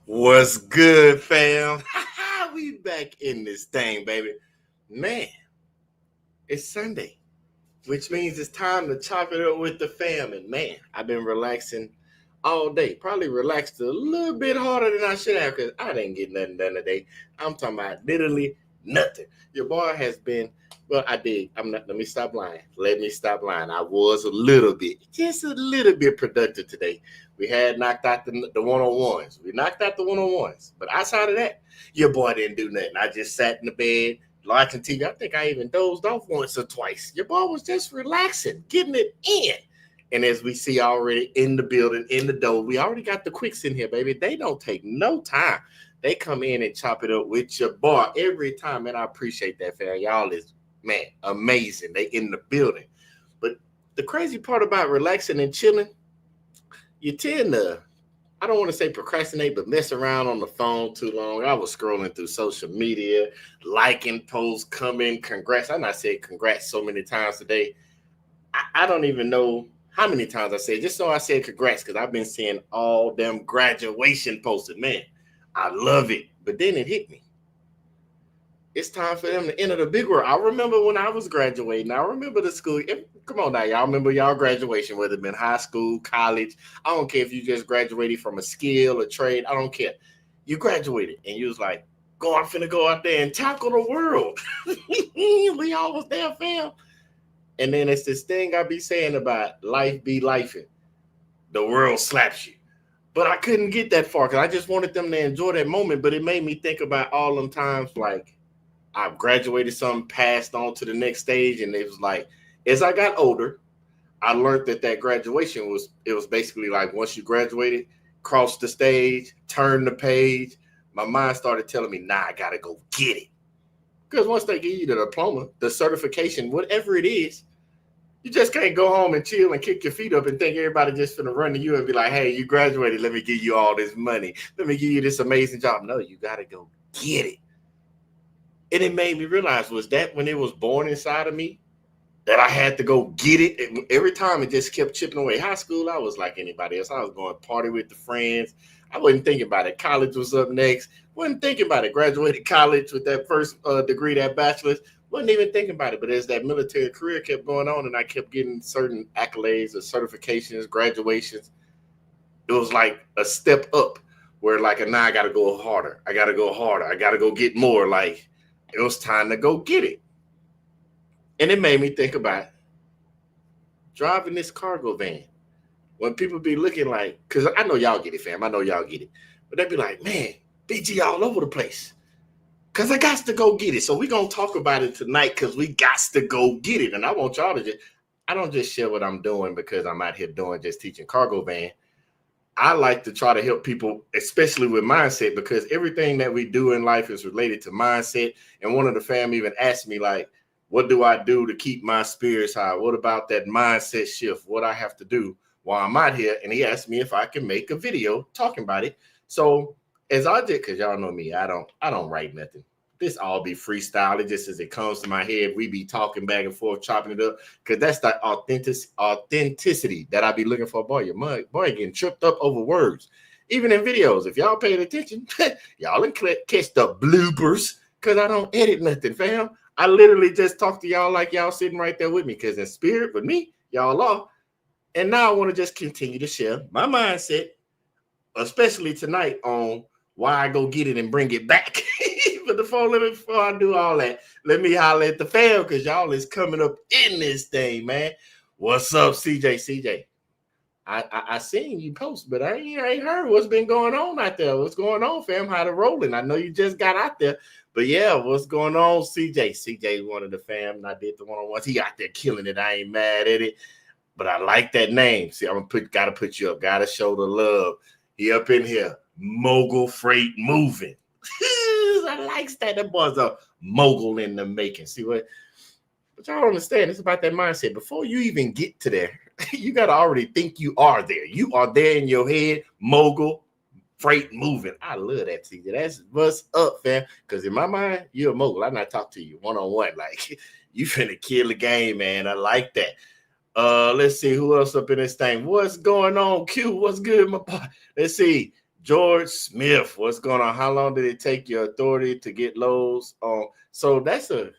What's good, fam? We back in this thing, baby. Man, it's Sunday, which means it's time to chop it up with the fam. And man, I've been relaxing all day. Probably relaxed a little bit harder than I should have because I didn't get nothing done today. I'm talking about literally nothing. Your boy has been, well, I did. I'm not, let me stop lying. Let me stop lying. I was a little bit, just a little bit productive today. We had knocked out the one-on-ones. We knocked out the one-on-ones. But outside of that, your boy didn't do nothing. I just sat in the bed, watching TV. I think I even dozed off once or twice. Your boy was just relaxing, getting it in. And as we see already in the building, in the dough, we already got the quicks in here, baby. They don't take no time. They come in and chop it up with your boy every time, and I appreciate that, fam. Y'all is, man, amazing. They in the building. But the crazy part about relaxing and chilling, you tend to, I don't want to say procrastinate, but mess around on the phone too long. I was scrolling through social media, liking posts, coming, congrats. I not said congrats so many times today. I don't even know how many times I said, just so I said congrats, because I've been seeing all them graduation posted. Man, I love it. But then it hit me. It's time for them to enter the big world. I remember when I was graduating. I remember the school. Come on now, y'all remember y'all graduation, whether it been high school, college. I don't care if you just graduated from a skill, a trade. I don't care. You graduated and you was like, I'm finna go out there and tackle the world. We all was there, fam. And then it's this thing I be saying about life be lifing. The world slaps you. But I couldn't get that far because I just wanted them to enjoy that moment. But it made me think about all them times like I graduated something, passed on to the next stage. And it was like, as I got older, I learned that graduation was basically like once you graduated, cross the stage, turn the page. My mind started telling me, nah, I got to go get it. Because once they give you the diploma, the certification, whatever it is, you just can't go home and chill and kick your feet up and think everybody just finna run to you and be like, hey, you graduated. Let me give you all this money. Let me give you this amazing job. No, you got to go get it. And it made me realize, was that when it was born inside of me that I had to go get it? And every time it just kept chipping away. High school, I was like anybody else. I was going to party with the friends. I wasn't thinking about it. College was up next. Wasn't thinking about it. Graduated college with that first degree, that bachelor's. Wasn't even thinking about it. But as that military career kept going on and I kept getting certain accolades or certifications, graduations, it was like a step up where like, now I got to go harder. I got to go harder. I got to go get more. Like it was time to go get it. And it made me think about driving this cargo van. When people be looking like, because I know y'all get it, fam. I know y'all get it. But they be like, man, BG all over the place. Because I got to go get it. So we're going to talk about it tonight because we got to go get it. And I want y'all to just, I don't just share what I'm doing because I'm out here doing just teaching cargo van. I like to try to help people, especially with mindset, because everything that we do in life is related to mindset. And one of the fam even asked me, like, what do I do to keep my spirits high? What about that mindset shift? What I have to do while I'm out here? And he asked me if I can make a video talking about it. So as I did, because y'all know me, I don't write nothing. This all be freestyle. It just as it comes to my head, we be talking back and forth, chopping it up, because that's the authenticity that I be looking for. Boy, your boy getting tripped up over words. Even in videos, if y'all paid attention, y'all can catch the bloopers, because I don't edit nothing, fam. I literally just talk to y'all like y'all sitting right there with me, because in spirit with me, y'all are. And now I want to just continue to share my mindset, especially tonight, on why I go get it and bring it back. But before I do all that, let me holler at the fam, because y'all is coming up in this thing, man. What's up, CJ? CJ, I seen you post, but I ain't heard what's been going on out there. What's going on, fam? How to rolling? I know you just got out there, but yeah, what's going on, CJ? CJ, one of the fam, and I did the one-on-ones. He out there killing it. I ain't mad at it, but I like that name. See, gotta put you up. Gotta show the love. He up in here, Mogul Freight Moving. I likes that. That boy's a mogul in the making. See what? But y'all don't understand. It's about that mindset. Before you even get to there, you got to already think you are there. You are there in your head, mogul, freight moving. I love that, TJ. That's what's up, fam. Because in my mind, you're a mogul. I'm not talking to you one-on-one. Like, you finna kill the game, man. I like that. Let's see who else up in this thing. What's going on, Q? What's good, my boy? Let's see. George Smith, what's going on? How long did it take your authority to get lows on? So that's a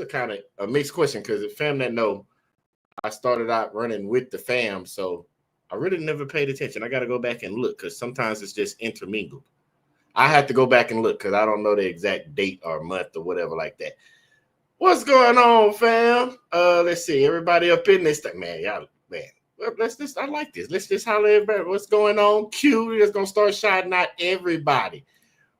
kind of a mixed question because the fam that know, I started out running with the fam, so I really never paid attention. I got to go back and look because sometimes it's just intermingled. I have to go back and look because I don't know the exact date or month or whatever like that. What's going on, fam? Let's see. Everybody up in this thing, man. Y'all, man. Well, let's just. I like this. Let's just holler at everybody. What's going on? Q. We're just gonna start shouting out everybody.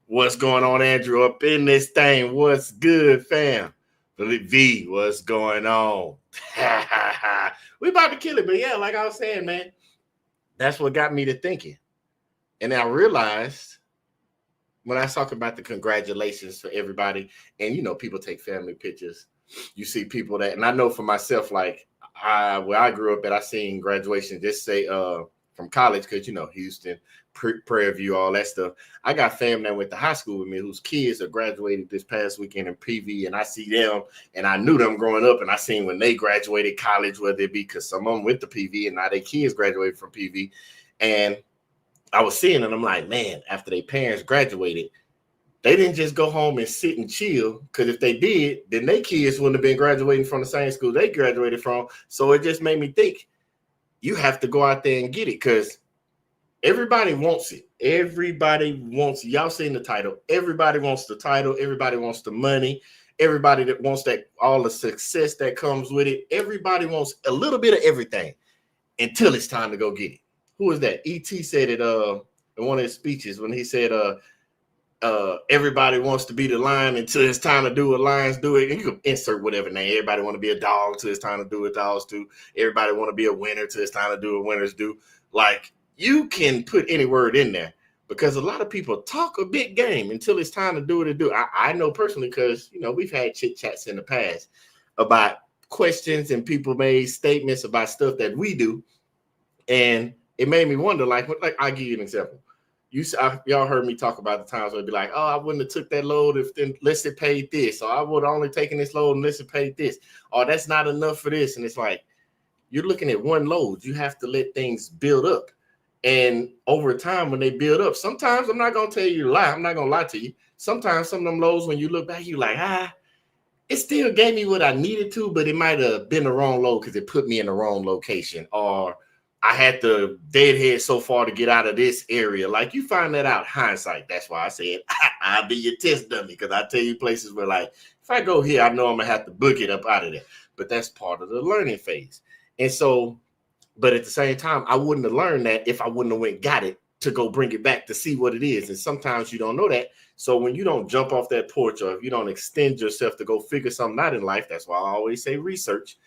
What's going on, Andrew? Up in this thing. What's good, fam? V. What's going on? We about to kill it, but yeah, like I was saying, man, that's what got me to thinking, and I realized. When I talk about the congratulations for everybody, and people take family pictures, you see people that, and I know for myself, like where I grew up at, I seen graduation, just say from college, because Houston, Prairie View, all that stuff. I got family that went to high school with me whose kids are graduated this past weekend in PV, and I see them, and I knew them growing up, and I seen when they graduated college, whether it be because some of them went to PV, and now their kids graduated from PV, and I was seeing it, and I'm like, man, after their parents graduated, they didn't just go home and sit and chill, because if they did, then their kids wouldn't have been graduating from the same school they graduated from. So it just made me think, you have to go out there and get it, because everybody wants it. Everybody wants, y'all seen the title. Everybody wants the title. Everybody wants the money. Everybody that wants that, all the success that comes with it. Everybody wants a little bit of everything until it's time to go get it. Who is that? E.T. said it in one of his speeches when he said everybody wants to be the lion until it's time to do what lions do. And you can insert whatever name. Everybody want to be a dog till it's time to do what dogs do. Everybody want to be a winner till it's time to do what winners do. Like, you can put any word in there because a lot of people talk a big game until it's time to do what it do. I know personally because, we've had chit chats in the past about questions and people made statements about stuff that we do. And it made me wonder, like I'll give you an example. Y'all heard me talk about the times where it'd be like, oh, I wouldn't have took that load unless it paid this, or I would have only taken this load unless it paid this, or that's not enough for this. And it's like, you're looking at one load. You have to let things build up. And over time, when they build up, sometimes I'm not going to tell you a lie. I'm not going to lie to you. Sometimes some of them loads, when you look back, you're like, it still gave me what I needed to, but it might have been the wrong load because it put me in the wrong location, or I had to deadhead so far to get out of this area. Like, you find that out hindsight. That's why I said I'll be your test dummy, because I tell you places where, like, if I go here, I know I'm going to have to book it up out of there. But that's part of the learning phase. And so, but at the same time, I wouldn't have learned that if I wouldn't have went got it to go bring it back to see what it is. And sometimes you don't know that. So when you don't jump off that porch, or if you don't extend yourself to go figure something out in life, that's why I always say research.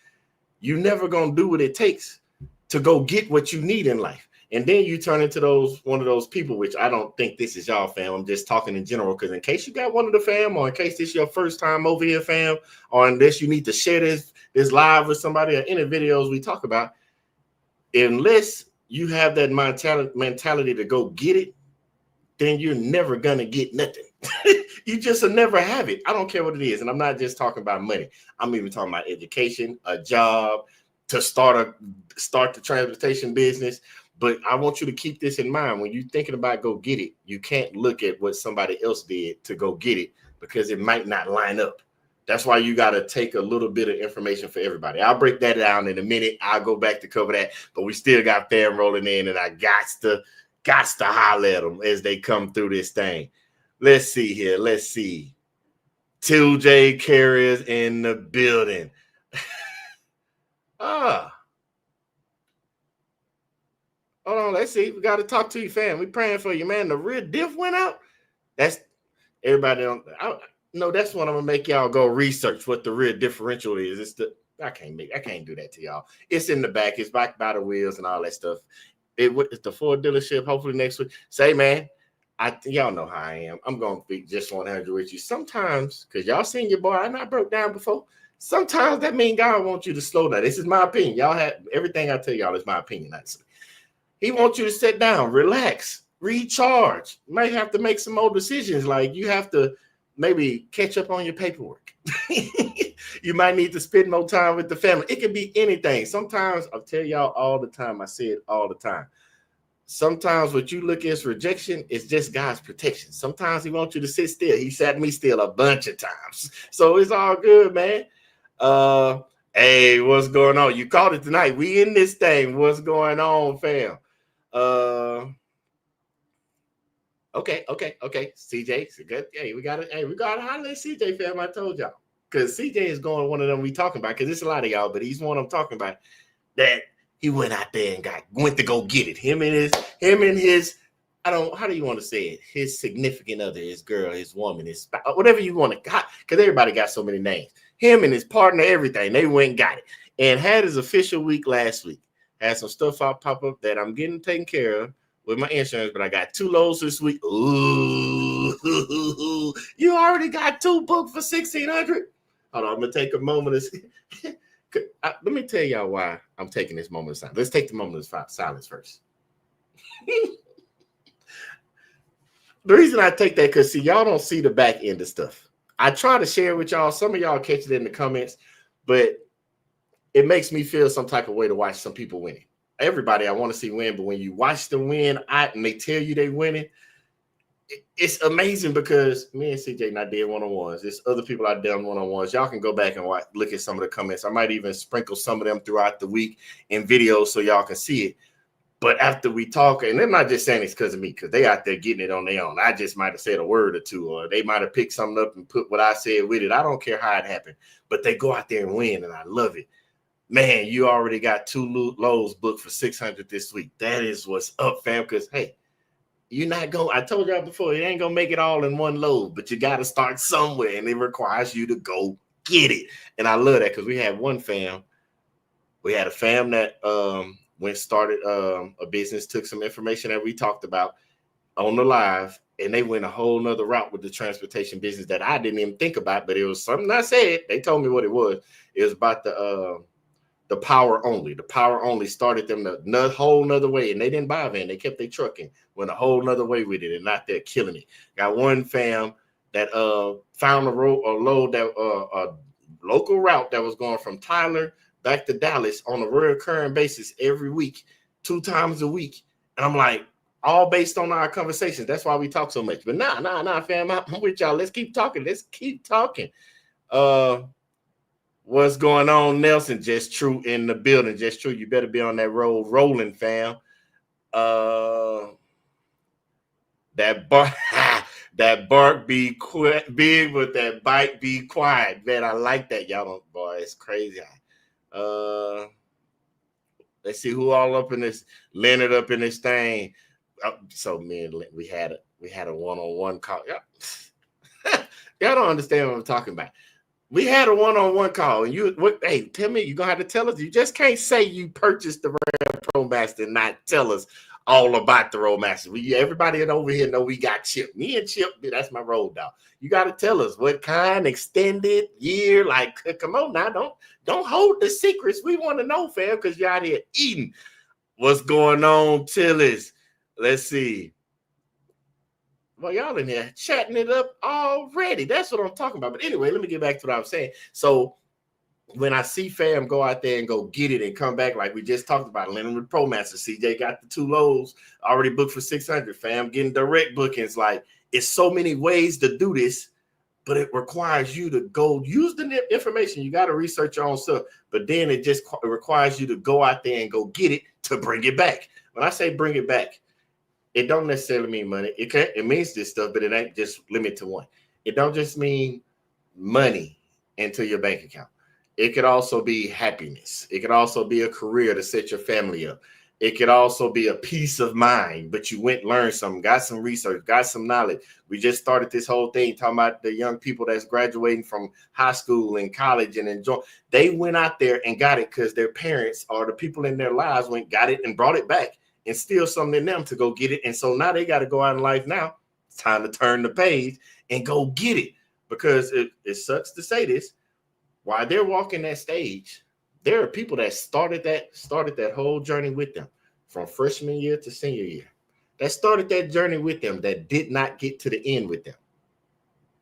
You're never going to do what it takes to go get what you need in life. And then you turn into one of those people, which I don't think this is y'all, fam. I'm just talking in general, because in case you got one of the fam, or in case this is your first time over here, fam, or unless you need to share this live with somebody, or any videos we talk about, unless you have that mentality to go get it, then you're never going to get nothing. You just will never have it. I don't care what it is. And I'm not just talking about money. I'm even talking about education, a job, to start the transportation business. But I want you to keep this in mind. When you're thinking about go get it, you can't look at what somebody else did to go get it, because it might not line up. That's why you got to take a little bit of information for everybody. I'll break that down in a minute. I'll go back to cover that. But we still got fam rolling in, and I got to holler at them as they come through this thing. Let's see here. Let's see. 2J Carriers in the building. Hold on, let's see. We got to talk to you, fam. We praying for you, man. The real diff went out. That's everybody on. No, that's what I'm gonna make y'all go research what the real differential is. I can't do that to y'all. It's in the back. It's back by the wheels and all that stuff. It's the Ford dealership. Hopefully next week. Say, man, y'all know how I am. I'm gonna be just 100 with you. Sometimes, because y'all seen your boy, I not broke down before. Sometimes that means God wants you to slow down. This is my opinion. Y'all have everything I tell y'all is my opinion. He wants you to sit down, relax, recharge. You might have to make some more decisions. Like, you have to maybe catch up on your paperwork. You might need to spend more time with the family. It could be anything. Sometimes I'll tell y'all all the time. I say it all the time. sometimes what you look as rejection is just God's protection. Sometimes he wants you to sit still. He sat me still a bunch of times. So it's all good, man. Hey, what's going on? You caught it tonight. We in this thing. What's going on, fam? Okay. CJ, good. Hey, we got to holler at CJ, fam. I told y'all. Because CJ is going one of them we talking about, because it's a lot of y'all, but he's one I'm talking about that he went out there and went to go get it. Him and his, how do you want to say it? His significant other, his girl, his woman, his spouse, whatever you want to, because everybody got so many names. Him and his partner, everything, they went and got it. And had his official week last week. Had some stuff pop up that I'm getting taken care of with my insurance, but I got 2 loads this week. Ooh, you already got 2 booked for $1,600. Hold on, I'm gonna take a moment. Let me tell y'all why I'm taking this moment of silence. Let's take the moment of silence first. The reason I take that, because see, y'all don't see the back end of stuff. I try to share with y'all. Some of y'all catch it in the comments, but it makes me feel some type of way to watch some people winning. Everybody I want to see win, but when you watch them win and they tell you they winning, it's amazing, because me and CJ not did one-on-ones. There's other people I done one-on-ones. Y'all can go back and look at some of the comments. I might even sprinkle some of them throughout the week in videos so y'all can see it. But after we talk, and they're not just saying it's because of me, because they out there getting it on their own. I just might have said a word or two, or they might have picked something up and put what I said with it. I don't care how it happened, but they go out there and win, and I love it. Man, you already got 2 lows booked for $600 this week. That is what's up, fam, because, hey, you're not going, I told y'all before, it ain't going to make it all in one load, but you got to start somewhere, and it requires you to go get it. And I love that, because we had one fam. We had a fam that started a business, took some information that we talked about on the live, and they went a whole nother route with the transportation business that I didn't even think about, but it was something I said. They told me what it was. It was about the power only. The power only started them a whole nother way, and they didn't buy a van. They kept their trucking, went a whole nother way with it, and out there killing it. Got one fam that found a load that a local route that was going from Tyler back to Dallas on a recurring basis every week, 2 times a week. And I'm like, all based on our conversations. That's why we talk so much. But nah, fam, I'm with y'all. Let's keep talking. What's going on, Nelson? Just true in the building. Just true. You better be on that road rolling, fam. That bark be big, but that bite be quiet. Man, I like that. Y'all don't, boy, it's crazy. Let's see who all up in this. Leonard up in this thing. So man, we had a one-on-one call. Y'all don't understand what I'm talking about. We had a one-on-one call, and hey, tell me, you're gonna have to tell us. You just can't say you purchased the ProMaster and not tell us all about the ProMaster. Everybody over here know we got Chip. Me and Chip, that's my road dog. You got to tell us what kind, extended, year. Like, come on now, don't hold the secrets. We want to know, fam, because you're out here eating. What's going on, Tillis? Let's see. Well, y'all in here chatting it up already. That's what I'm talking about. But anyway, let me get back to what I'm saying. So when I see fam go out there and go get it and come back, like we just talked about, Leonard with ProMaster, CJ got the 2 loads already booked for $600. Fam getting direct bookings. Like, it's so many ways to do this, but it requires you to go use the information. You got to research your own stuff, but then it requires you to go out there and go get it to bring it back. When I say bring it back, it don't necessarily mean money. It means this stuff, but it ain't just limited to one. It don't just mean money into your bank account. It could also be happiness. It could also be a career to set your family up. It could also be a peace of mind, but you went and learned something, got some research, got some knowledge. We just started this whole thing talking about the young people that's graduating from high school and college and enjoy. They went out there and got it because their parents or the people in their lives got it and brought it back. Instill something in them to go get it. And so now they got to go out in life now. It's time to turn the page and go get it. Because it sucks to say this. While they're walking that stage, there are people that started that whole journey with them from freshman year to senior year. That started that journey with them that did not get to the end with them.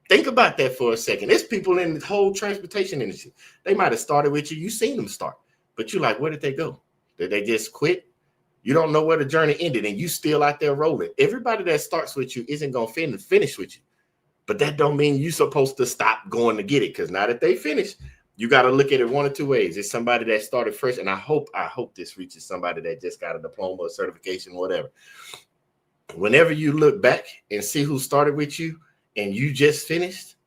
Think about that for a second. There's people in the whole transportation industry. They might have started with you. You seen them start. But you're like, where did they go? Did they just quit? You don't know where the journey ended, and you still out there rolling. Everybody that starts with you isn't going to finish with you. But that don't mean you're supposed to stop going to get it, because now that they finish, you got to look at it one of two ways. It's somebody that started fresh, and I hope this reaches somebody that just got a diploma or certification, whatever. Whenever you look back and see who started with you and you just finished,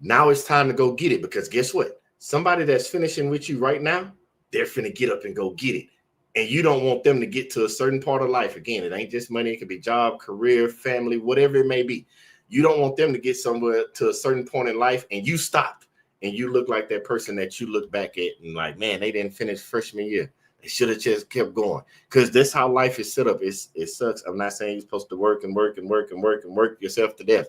now it's time to go get it, because guess what? Somebody that's finishing with you right now, they're finna get up and go get it. And you don't want them to get to a certain part of life. Again, it ain't just money. It could be job, career, family, whatever it may be. You don't want them to get somewhere to a certain point in life and you stopped and you look like that person that you look back at and like, man, they didn't finish freshman year. They should have just kept going, because that's how life is set up. It sucks. I'm not saying you're supposed to work yourself to death,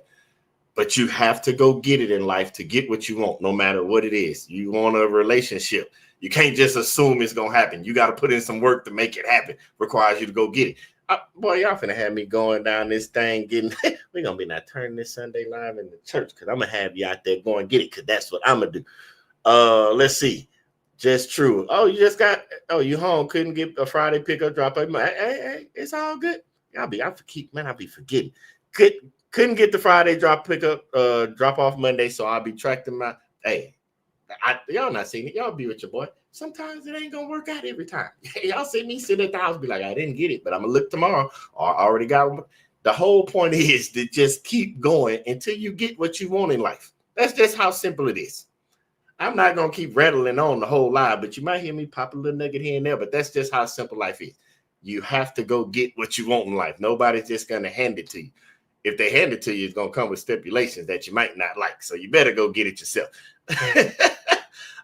but you have to go get it in life to get what you want, no matter what it is. You want a relationship. You can't just assume it's going to happen. You got to put in some work to make it happen. Requires you to go get it. Boy, y'all finna have me going down this thing getting, we're going to be not turning this Sunday live in the church, because I'm going to have you out there going get it, because that's what I'm going to do. Let's see. Just true. Oh, you home, couldn't get a Friday pickup, drop up. Hey, it's all good. I be forgetting. Couldn't get the Friday drop off Monday, so I'll be tracking my, hey, y'all not seeing it. Y'all be with your boy. Sometimes it ain't gonna work out every time. Y'all see me sit at the house, be like, I didn't get it, but I'm gonna look tomorrow. Or I already got one. The whole point is to just keep going until you get what you want in life. That's just how simple it is. I'm not gonna keep rattling on the whole lie, but you might hear me pop a little nugget here and there. But that's just how simple life is. You have to go get what you want in life. Nobody's just gonna hand it to you. If they hand it to you, it's gonna come with stipulations that you might not like. So you better go get it yourself.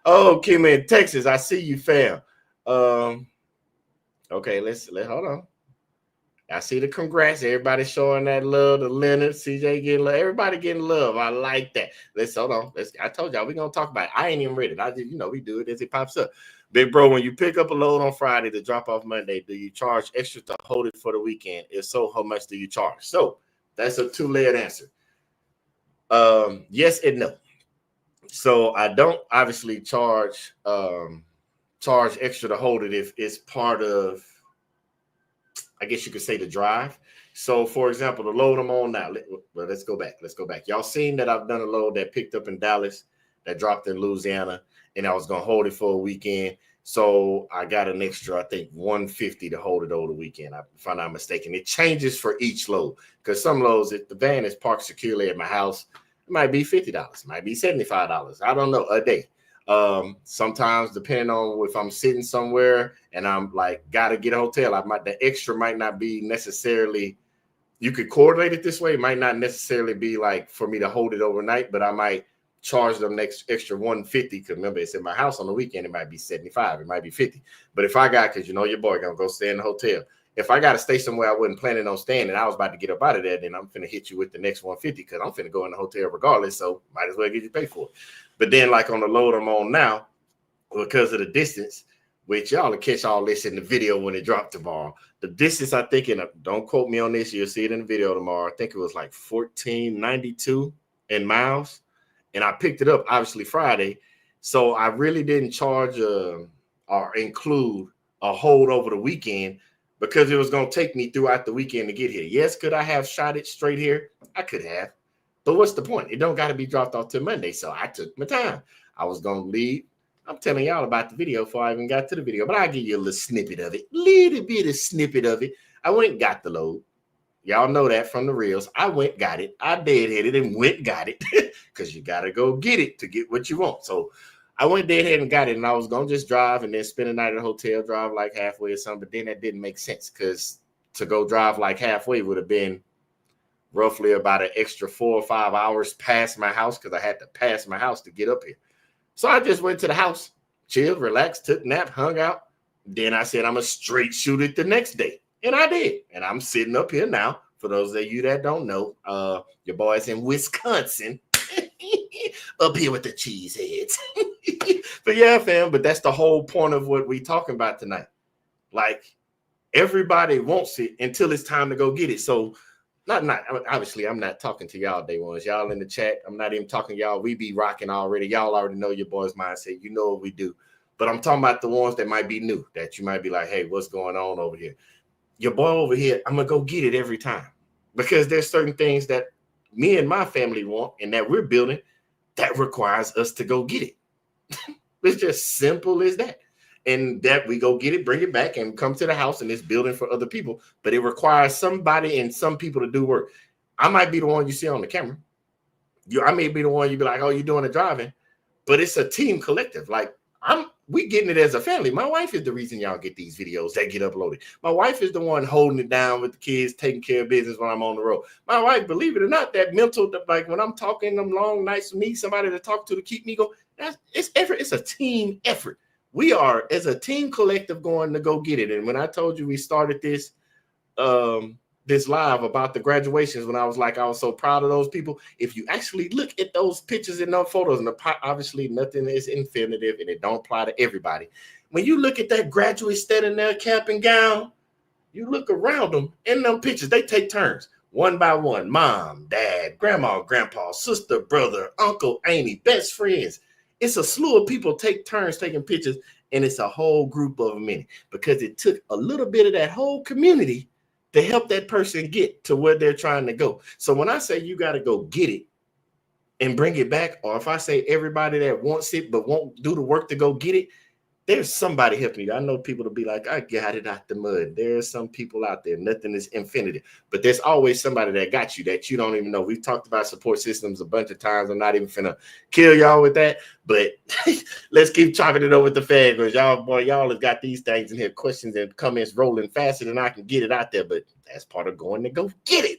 Oh, Kim in Texas, I see you, fam. Okay, let's hold on. I see the congrats. Everybody showing that love. The Leonard, CJ getting love. Everybody getting love. I like that. Hold on. I told y'all we're gonna talk about it. I ain't even read it. I just, we do it as it pops up. Big bro, when you pick up a load on Friday to drop off Monday, do you charge extra to hold it for the weekend? If so, how much do you charge? So that's a two-layered answer. Yes and no. So I don't obviously charge extra to hold it if it's part of, I guess you could say, the drive. So for example, the load I'm on now, let's go back. Y'all seen that I've done a load that picked up in Dallas, that dropped in Louisiana, and I was going to hold it for a weekend. So I got an extra, I think, $150 to hold it over the weekend, if I'm not mistaken. It changes for each load, because some loads, if the van is parked securely at my house, it might be $50, it might be $75. I don't know, a day. Sometimes, depending on if I'm sitting somewhere and I'm like, gotta get a hotel, the extra might not be necessarily, you could coordinate it this way. It might not necessarily be like for me to hold it overnight, but I might charge them extra $150, because remember, it's in my house on the weekend. It might be $75, it might be $50. But if I got, because your boy gonna go stay in the hotel. If I got to stay somewhere I wasn't planning on staying and I was about to get up out of there, then I'm finna hit you with the next $150, because I'm finna go in the hotel regardless. So might as well get you paid for it. But then, like on the load I'm on now, because of the distance, which y'all will catch all this in the video when it dropped tomorrow. The distance, I think, don't quote me on this, you'll see it in the video tomorrow. I think it was like 1492 in miles. And I picked it up, obviously, Friday. So I really didn't charge or include a hold over the weekend, because it was going to take me throughout the weekend to get here. Yes, could I have shot it straight here? I could have. But what's the point? It don't got to be dropped off till Monday. So I took my time. I was going to leave. I'm telling y'all about the video before I even got to the video, but I'll give you a little snippet of it. Little bit of snippet of it. I went and got the load. Y'all know that from the reels. I went, got it. I deadheaded and went, got it, because you got to go get it to get what you want. So I went deadhead and got it, and I was going to just drive and then spend the night at a hotel, drive like halfway or something. But then that didn't make sense, because to go drive like halfway would have been roughly about an extra 4 or 5 hours past my house, because I had to pass my house to get up here. So I just went to the house, chilled, relaxed, took a nap, hung out. Then I said, I'm going to straight shoot it the next day. And I did. And I'm sitting up here now. For those of you that don't know, your boy's in Wisconsin. Up here with the cheese heads. But yeah, fam, but that's the whole point of what we talking about tonight. Like, everybody wants it until it's time to go get it. So obviously, I'm not talking to y'all day ones. Y'all in the chat, I'm not even talking to y'all. We be rocking already. Y'all already know your boy's mindset. You know what we do. But I'm talking about the ones that might be new, that you might be like, hey, what's going on over here? your boy over here, I'm going to go get it every time. Because there's certain things that me and my family want and that we're building that requires us to go get it. It's just simple as that. And that we go get it, bring it back, and come to the house and it's building for other people. But it requires somebody and some people to do work. I might be the one you see on the camera. I may be the one you be like, oh, you're doing the driving. But it's a team collective. Like we getting it as a family. My wife is the reason y'all get these videos that get uploaded. My wife is the one holding it down with the kids, taking care of business when I'm on the road. My wife, believe it or not, that mental, like when I'm talking them long nights, need somebody to talk to keep me going. It's effort. It's a team effort. We are, as a team collective, going to go get it. And when I told you we started this live about the graduations, when I was so proud of those people. If you actually look at those pictures and those photos, and obviously nothing is infinitive and it don't apply to everybody. When you look at that graduate standing there, cap and gown, you look around them in them pictures, they take turns. One by one, mom, dad, grandma, grandpa, sister, brother, uncle, auntie, best friends. It's a slew of people take turns taking pictures, and it's a whole group of them in it because it took a little bit of that whole community to help that person get to where they're trying to go. So when I say you got to go get it and bring it back, or if I say everybody that wants it but won't do the work to go get it, there's somebody helping you. I know people to be like, I got it out the mud. There's some people out there. Nothing is infinity. But there's always somebody that got you that you don't even know. We've talked about support systems a bunch of times. I'm not even finna kill y'all with that. But let's keep chopping it over with the fan because y'all have got these things in here, questions and comments rolling faster than I can get it out there. But that's part of going to go get it.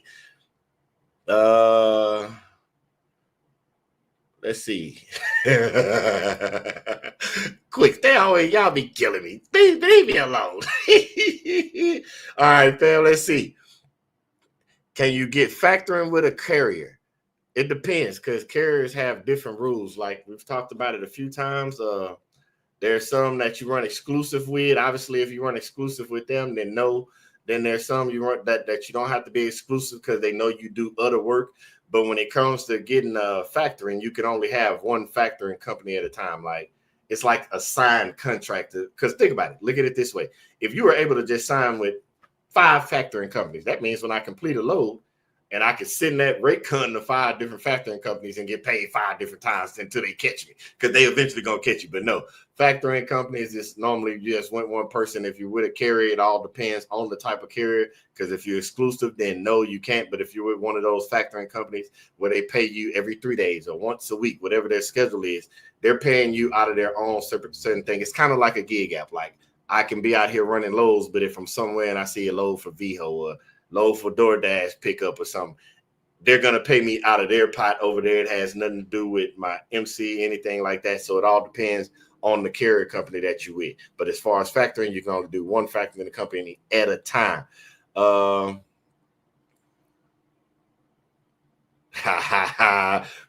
Let's see. Quick, y'all be killing me. Leave me alone. All right, fam, let's see. Can you get factoring with a carrier? It depends because carriers have different rules. Like we've talked about it a few times. There's some that you run exclusive with. Obviously, if you run exclusive with them, then no. Then there's some you run that you don't have to be exclusive because they know you do other work. But when it comes to getting factoring, you can only have one factoring company at a time. Like it's like a signed contract. Because think about it. Look at it this way. If you were able to just sign with 5 factoring companies, that means when I complete a load and I can send that rate card to 5 different factoring companies and get paid 5 different times until they catch me because they eventually going to catch you. But no, factoring companies is normally just one person. If you're with a carrier, it all depends on the type of carrier. Because if you're exclusive, then no, you can't. But if you're with one of those factoring companies where they pay you every 3 days or once a week, whatever their schedule is, they're paying you out of their own certain thing. It's kind of like a gig app. Like I can be out here running loads, but if I'm somewhere and I see a load for Viho or load for DoorDash pickup or something, they're going to pay me out of their pot over there. It has nothing to do with my MC, anything like that. So it all depends on the carrier company that you're with. But as far as factoring, you can only do one factoring company at a time.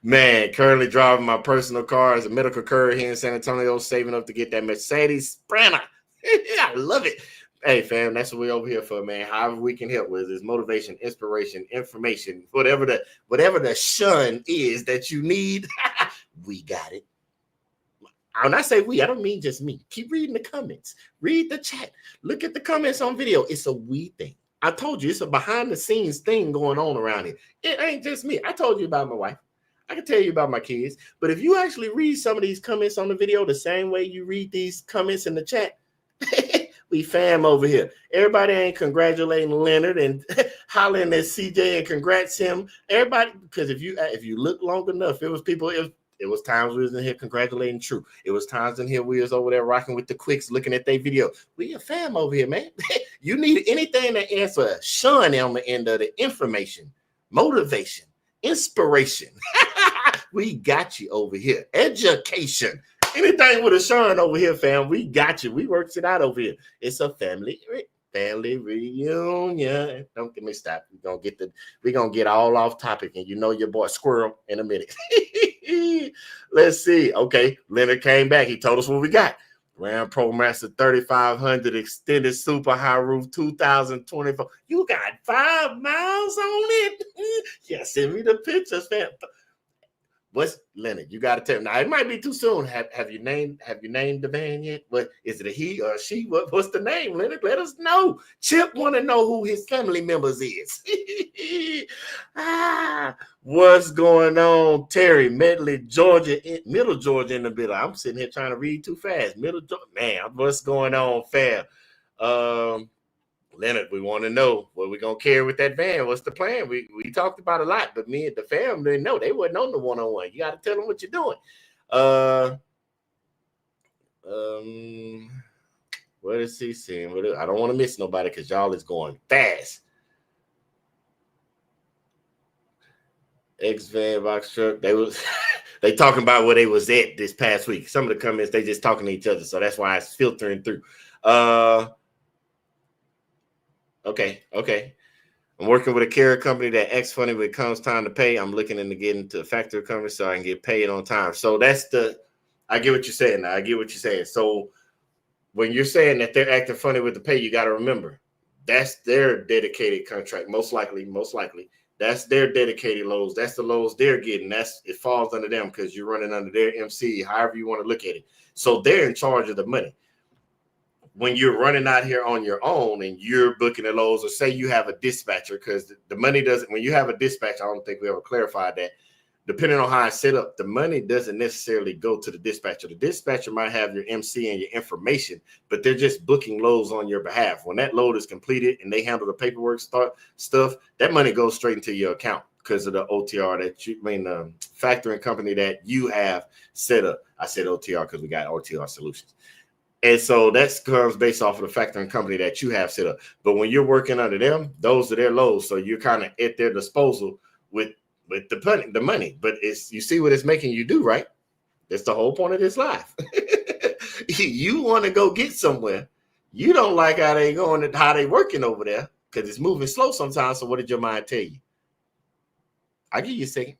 Man, currently driving my personal car as a medical courier here in San Antonio, saving up to get that Mercedes Sprinter. I love it. Hey, fam, that's what we're over here for, man. However we can help with is motivation, inspiration, information, whatever the shun is that you need, we got it. When I say we, I don't mean just me. Keep reading the comments. Read the chat. Look at the comments on video. It's a we thing. I told you it's a behind-the-scenes thing going on around here. It ain't just me. I told you about my wife. I can tell you about my kids. But if you actually read some of these comments on the video the same way you read these comments in the chat, we fam over here. Everybody ain't congratulating Leonard and hollering at CJ and congrats him. Everybody, because if you look long enough, it was times we was in here congratulating True. It was times in here we was over there rocking with the quicks, looking at their video. We a fam over here, man. You need anything to answer Sean on the end of the information, motivation, inspiration. We got you over here. Education. Anything with a Sean over here, fam, we got you. We worked it out over here. It's a family reunion. Don't get me stopped. We're gonna get all off topic, and you know your boy Squirrel in a minute. Let's see. Okay, Leonard came back. He told us what we got. Ram ProMaster 3500 extended super high roof 2024. You got 5 miles on it. Yeah, send me the pictures, fam. What's Leonard? You got to tell me. Now it might be too soon. Have you named the van yet? What is it? A he or a she? What's the name, Leonard? Let us know. Chip want to know who his family members is. What's going on, Terry? Medley, Georgia, Middle Georgia in the middle. I'm sitting here trying to read too fast. Middle Georgia, man. What's going on, fam? Leonard, we want to know what we're going to carry with that van. What's the plan? We talked about a lot, but me and the fam didn't know. They wasn't on the one-on-one. You got to tell them what you're doing. What is he saying? I don't want to miss nobody because y'all is going fast. X-Van, box truck. They talking about where they was at this past week. Some of the comments, they just talking to each other. So that's why it's filtering through. Okay. I'm working with a carrier company that acts funny when it comes time to pay. I'm looking into getting into a factory company so I can get paid on time. So I get what you're saying. I get what you're saying. So when you're saying that they're acting funny with the pay, you got to remember that's their dedicated contract. Most likely, that's their dedicated loads. That's the loads they're getting. It falls under them because you're running under their MC, however you want to look at it. So they're in charge of the money. When you're running out here on your own and you're booking the loads, or say you have a dispatcher, because the money doesn't, when you have a dispatcher, I don't think we ever clarified that, depending on how it's set up, the money doesn't necessarily go to the dispatcher. The dispatcher might have your MC and your information, but they're just booking loads on your behalf. When that load is completed and they handle the paperwork stuff, that money goes straight into your account because of the OTR the factoring company that you have set up. I said OTR because we got OTR solutions. And so that comes based off of the factoring company that you have set up. But when you're working under them, those are their loads. So you're kind of at their disposal with the money. But you see what it's making you do, right? That's the whole point of this life. You want to go get somewhere. You don't like how they working over there because it's moving slow sometimes. So what did your mind tell you? I'll give you a second.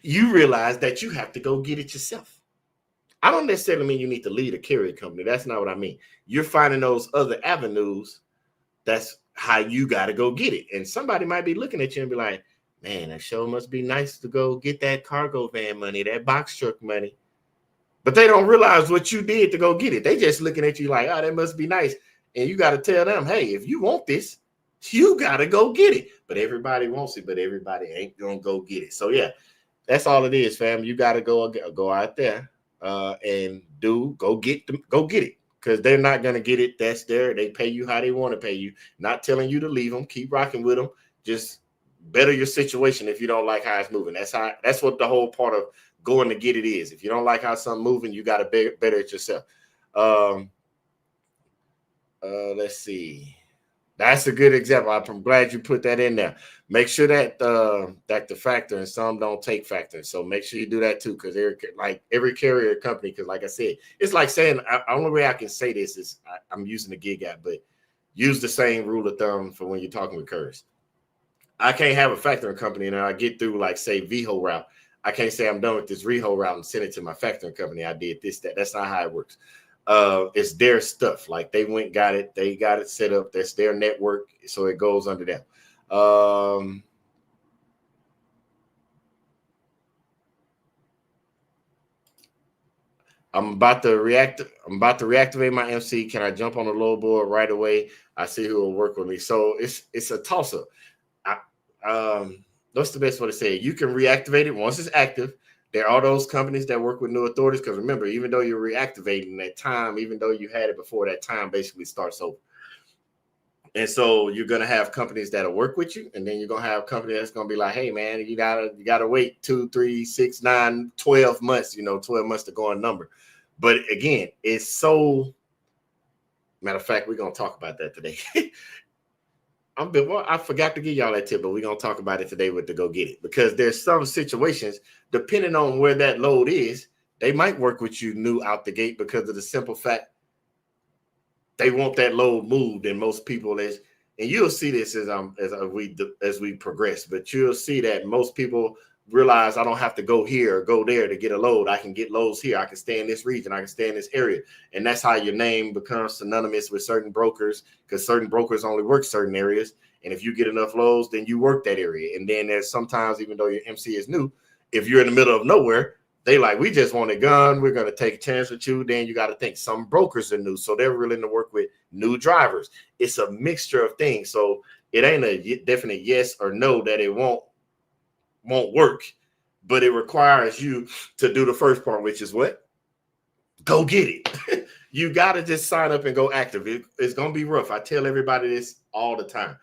You realize that you have to go get it yourself. I don't necessarily mean you need to lead a carrier company. That's not what I mean. You're finding those other avenues. That's how you got to go get it. And somebody might be looking at you and be like, man, that sure must be nice to go get that cargo van money, that box truck money. But they don't realize what you did to go get it. They just looking at you like, oh, that must be nice. And you got to tell them, hey, if you want this, you got to go get it. But everybody wants it, but everybody ain't going to go get it. So, yeah, that's all it is, fam. You got to go out there. And go get it, because they're not going to get it. That's they pay you how they want to pay you, not telling you to leave them. Keep rocking with them. Just better your situation. If you don't like how it's moving, that's what the whole part of going to get it is. If you don't like how something moving, you got to better it yourself. Let's see. That's a good example. I'm glad you put that in there. Make sure that the factor, and some don't take factor. So make sure you do that too, because they're like every carrier company. Because like I said, it's like saying, only way I can say this is I'm using the gig app, but use the same rule of thumb for when you're talking with couriers. I can't have a factoring company and I get through, like, say, VHO route. I can't say I'm done with this reho route and send it to my factoring company. I did this, that. That's not how it works. It's their stuff. Like, they got it set up. That's their network, so it goes under them. I'm about to reactivate my MC. Can I jump on the low board right away? I see who will work with me. So it's a toss up. What's the best way to say it? You can reactivate it once it's active. There are those companies that work with new authorities, because remember, even though you're reactivating, that time, even though you had it before, that time basically starts over. And so you're going to have companies that'll work with you, and then you're going to have a company that's going to be like, hey, man, you gotta wait 2, 3, 6, 9, 12 months, 12 months to go on number. But again, it's so, matter of fact, we're going to talk about that today. I forgot to give y'all that tip, but we're going to talk about it today with the go get it, because there's some situations, depending on where that load is, they might work with you new out the gate because of the simple fact they want that load moved. And most people and you'll see this as we progress, but you'll see that most people realize I don't have to go here or go there to get a load. I can get loads here. I can stay in this region. I can stay in this area. And that's how your name becomes synonymous with certain brokers, because certain brokers only work certain areas. And if you get enough loads, then you work that area. And then there's sometimes, even though your MC is new, if you're in the middle of nowhere, they like, we just want a gun. We're going to take a chance with you. Then you got to think some brokers are new. So they're willing to work with new drivers. It's a mixture of things. So it ain't a definite yes or no that it won't work, but it requires you to do the first part, which is what? Go get it. You got to just sign up and go active. It's going to be rough. I tell everybody this all the time.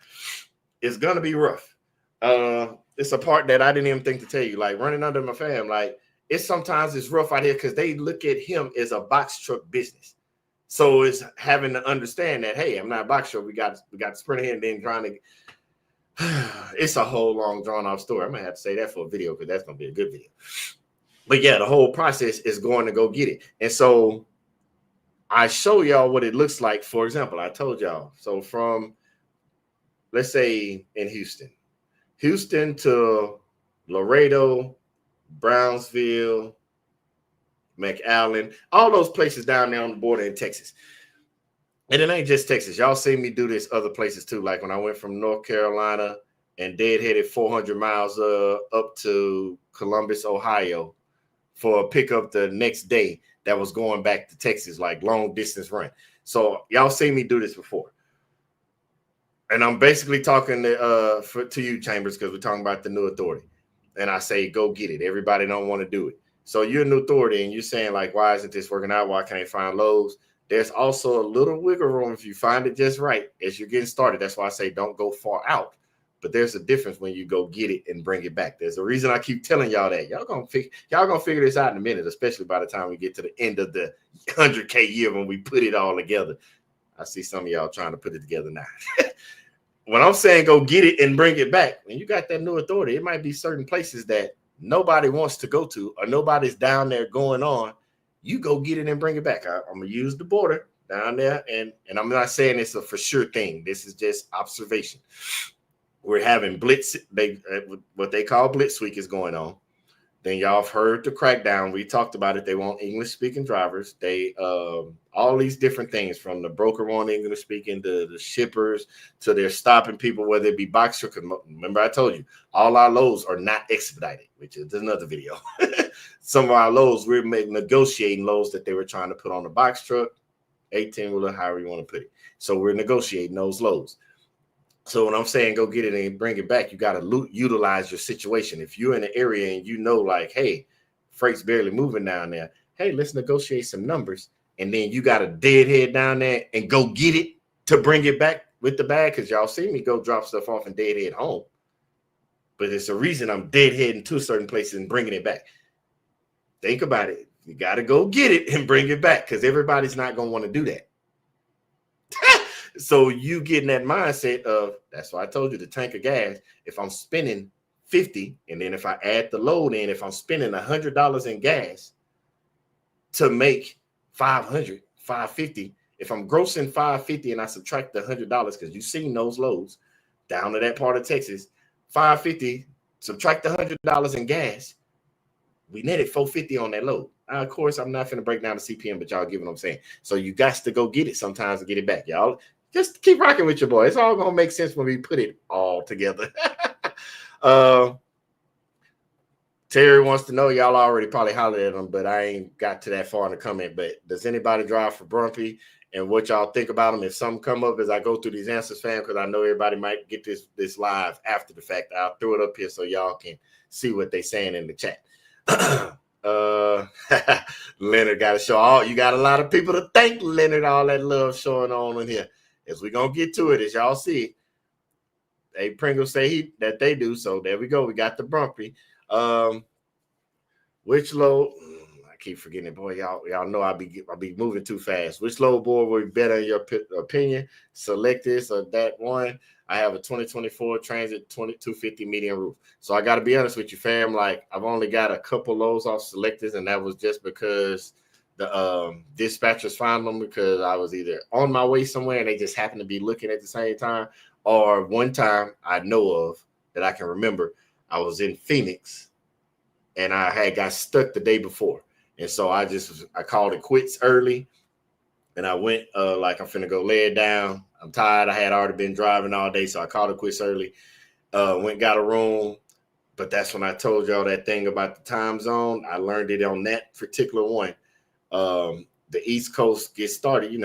It's going to be rough. It's a part that I didn't even think to tell you, like running under my fam. Like sometimes it's rough out here because they look at him as a box truck business. So it's having to understand that, hey, I'm not a box truck. We got to sprint ahead and then trying to. It's a whole long drawn out story. I'm gonna have to say that for a video because that's gonna be a good video. But yeah, the whole process is going to go get it. And so I show y'all what it looks like. For example, I told y'all. So from, let's say in Houston to Laredo, Brownsville, McAllen, all those places down there on the border in Texas. And it ain't just Texas. Y'all seen me do this other places too. Like when I went from North Carolina and deadheaded 400 miles up to Columbus, Ohio for a pickup the next day that was going back to Texas, like long distance run. So y'all seen me do this before. And I'm basically talking to you, Chambers, because we're talking about the new authority. And I say, go get it. Everybody don't want to do it. So you're a new authority and you're saying like, why isn't this working out? Why can't I find loads? There's also a little wiggle room if you find it just right as you're getting started. That's why I say don't go far out. But there's a difference when you go get it and bring it back. There's a reason I keep telling y'all that. Y'all gonna figure this out in a minute, especially by the time we get to the end of the 100K year when we put it all together. I see some of y'all trying to put it together now. When I'm saying go get it and bring it back, when you got that new authority, it might be certain places that nobody wants to go to or nobody's down there going on. You go get it and bring it back. I'm going to use the border down there. And I'm not saying it's a for sure thing. This is just observation. We're having blitz. What they call Blitz Week is going on. Then y'all have heard the crackdown. We talked about it. They want English speaking drivers. They all these different things from the broker want English speaking to the shippers to they're stopping people, whether it be box truck. Remember, I told you all our loads are not expedited, which is another video. Some of our loads we're negotiating loads that they were trying to put on the box truck, 18-wheeler, however you want to put it. So we're negotiating those loads. So when I'm saying go get it and bring it back, you got to utilize your situation. If you're in an area and you know, like, hey, freight's barely moving down there, hey, let's negotiate some numbers. And then you got a deadhead down there and go get it to bring it back with the bag because y'all see me go drop stuff off and deadhead home. But it's a reason I'm deadheading to certain places and bringing it back. Think about it. You got to go get it and bring it back because everybody's not going to want to do that. So you get in that mindset of, that's why I told you the tank of gas, if I'm spending 50, and then if I add the load in, if I'm spending $100 in gas to make 500, 550, if I'm grossing 550 and I subtract the $100, because you've seen those loads down to that part of Texas, 550, subtract the $100 in gas, we netted 450 on that load. Now, of course, I'm not going to break down the CPM, but y'all get what I'm saying. So you got to go get it sometimes to get it back, y'all. Just keep rocking with your boy. It's all going to make sense when we put it all together. Terry wants to know, y'all already probably hollered at him, but I ain't got to that far in the comment. But does anybody drive for Brumpy and what y'all think about him? If something come up as I go through these answers, fam, because I know everybody might get this live after the fact. I'll throw it up here so y'all can see what they saying in the chat. Leonard got to show all. You got a lot of people to thank, Leonard. All that love showing on in here. As we gonna get to it, as y'all see, hey, Pringle say that they do. So there we go. We got the Brumpy. Which load? I keep forgetting it, boy. Y'all know I'll be moving too fast. Which load board would be better in your opinion? Select this or that one. I have a 2024 Transit 2250 medium roof. So I got to be honest with you, fam. Like I've only got a couple loads off selectors, and that was just because the dispatchers found them because I was either on my way somewhere and they just happened to be looking at the same time, or one time I know of that I can remember, I was in Phoenix and I had got stuck the day before. And so I called it quits early and I went like I'm finna go lay it down. I'm tired. I had already been driving all day. So I called it quits early, went, got a room, But that's when I told y'all that thing about the time zone. I learned it on that particular one. The East Coast gets started,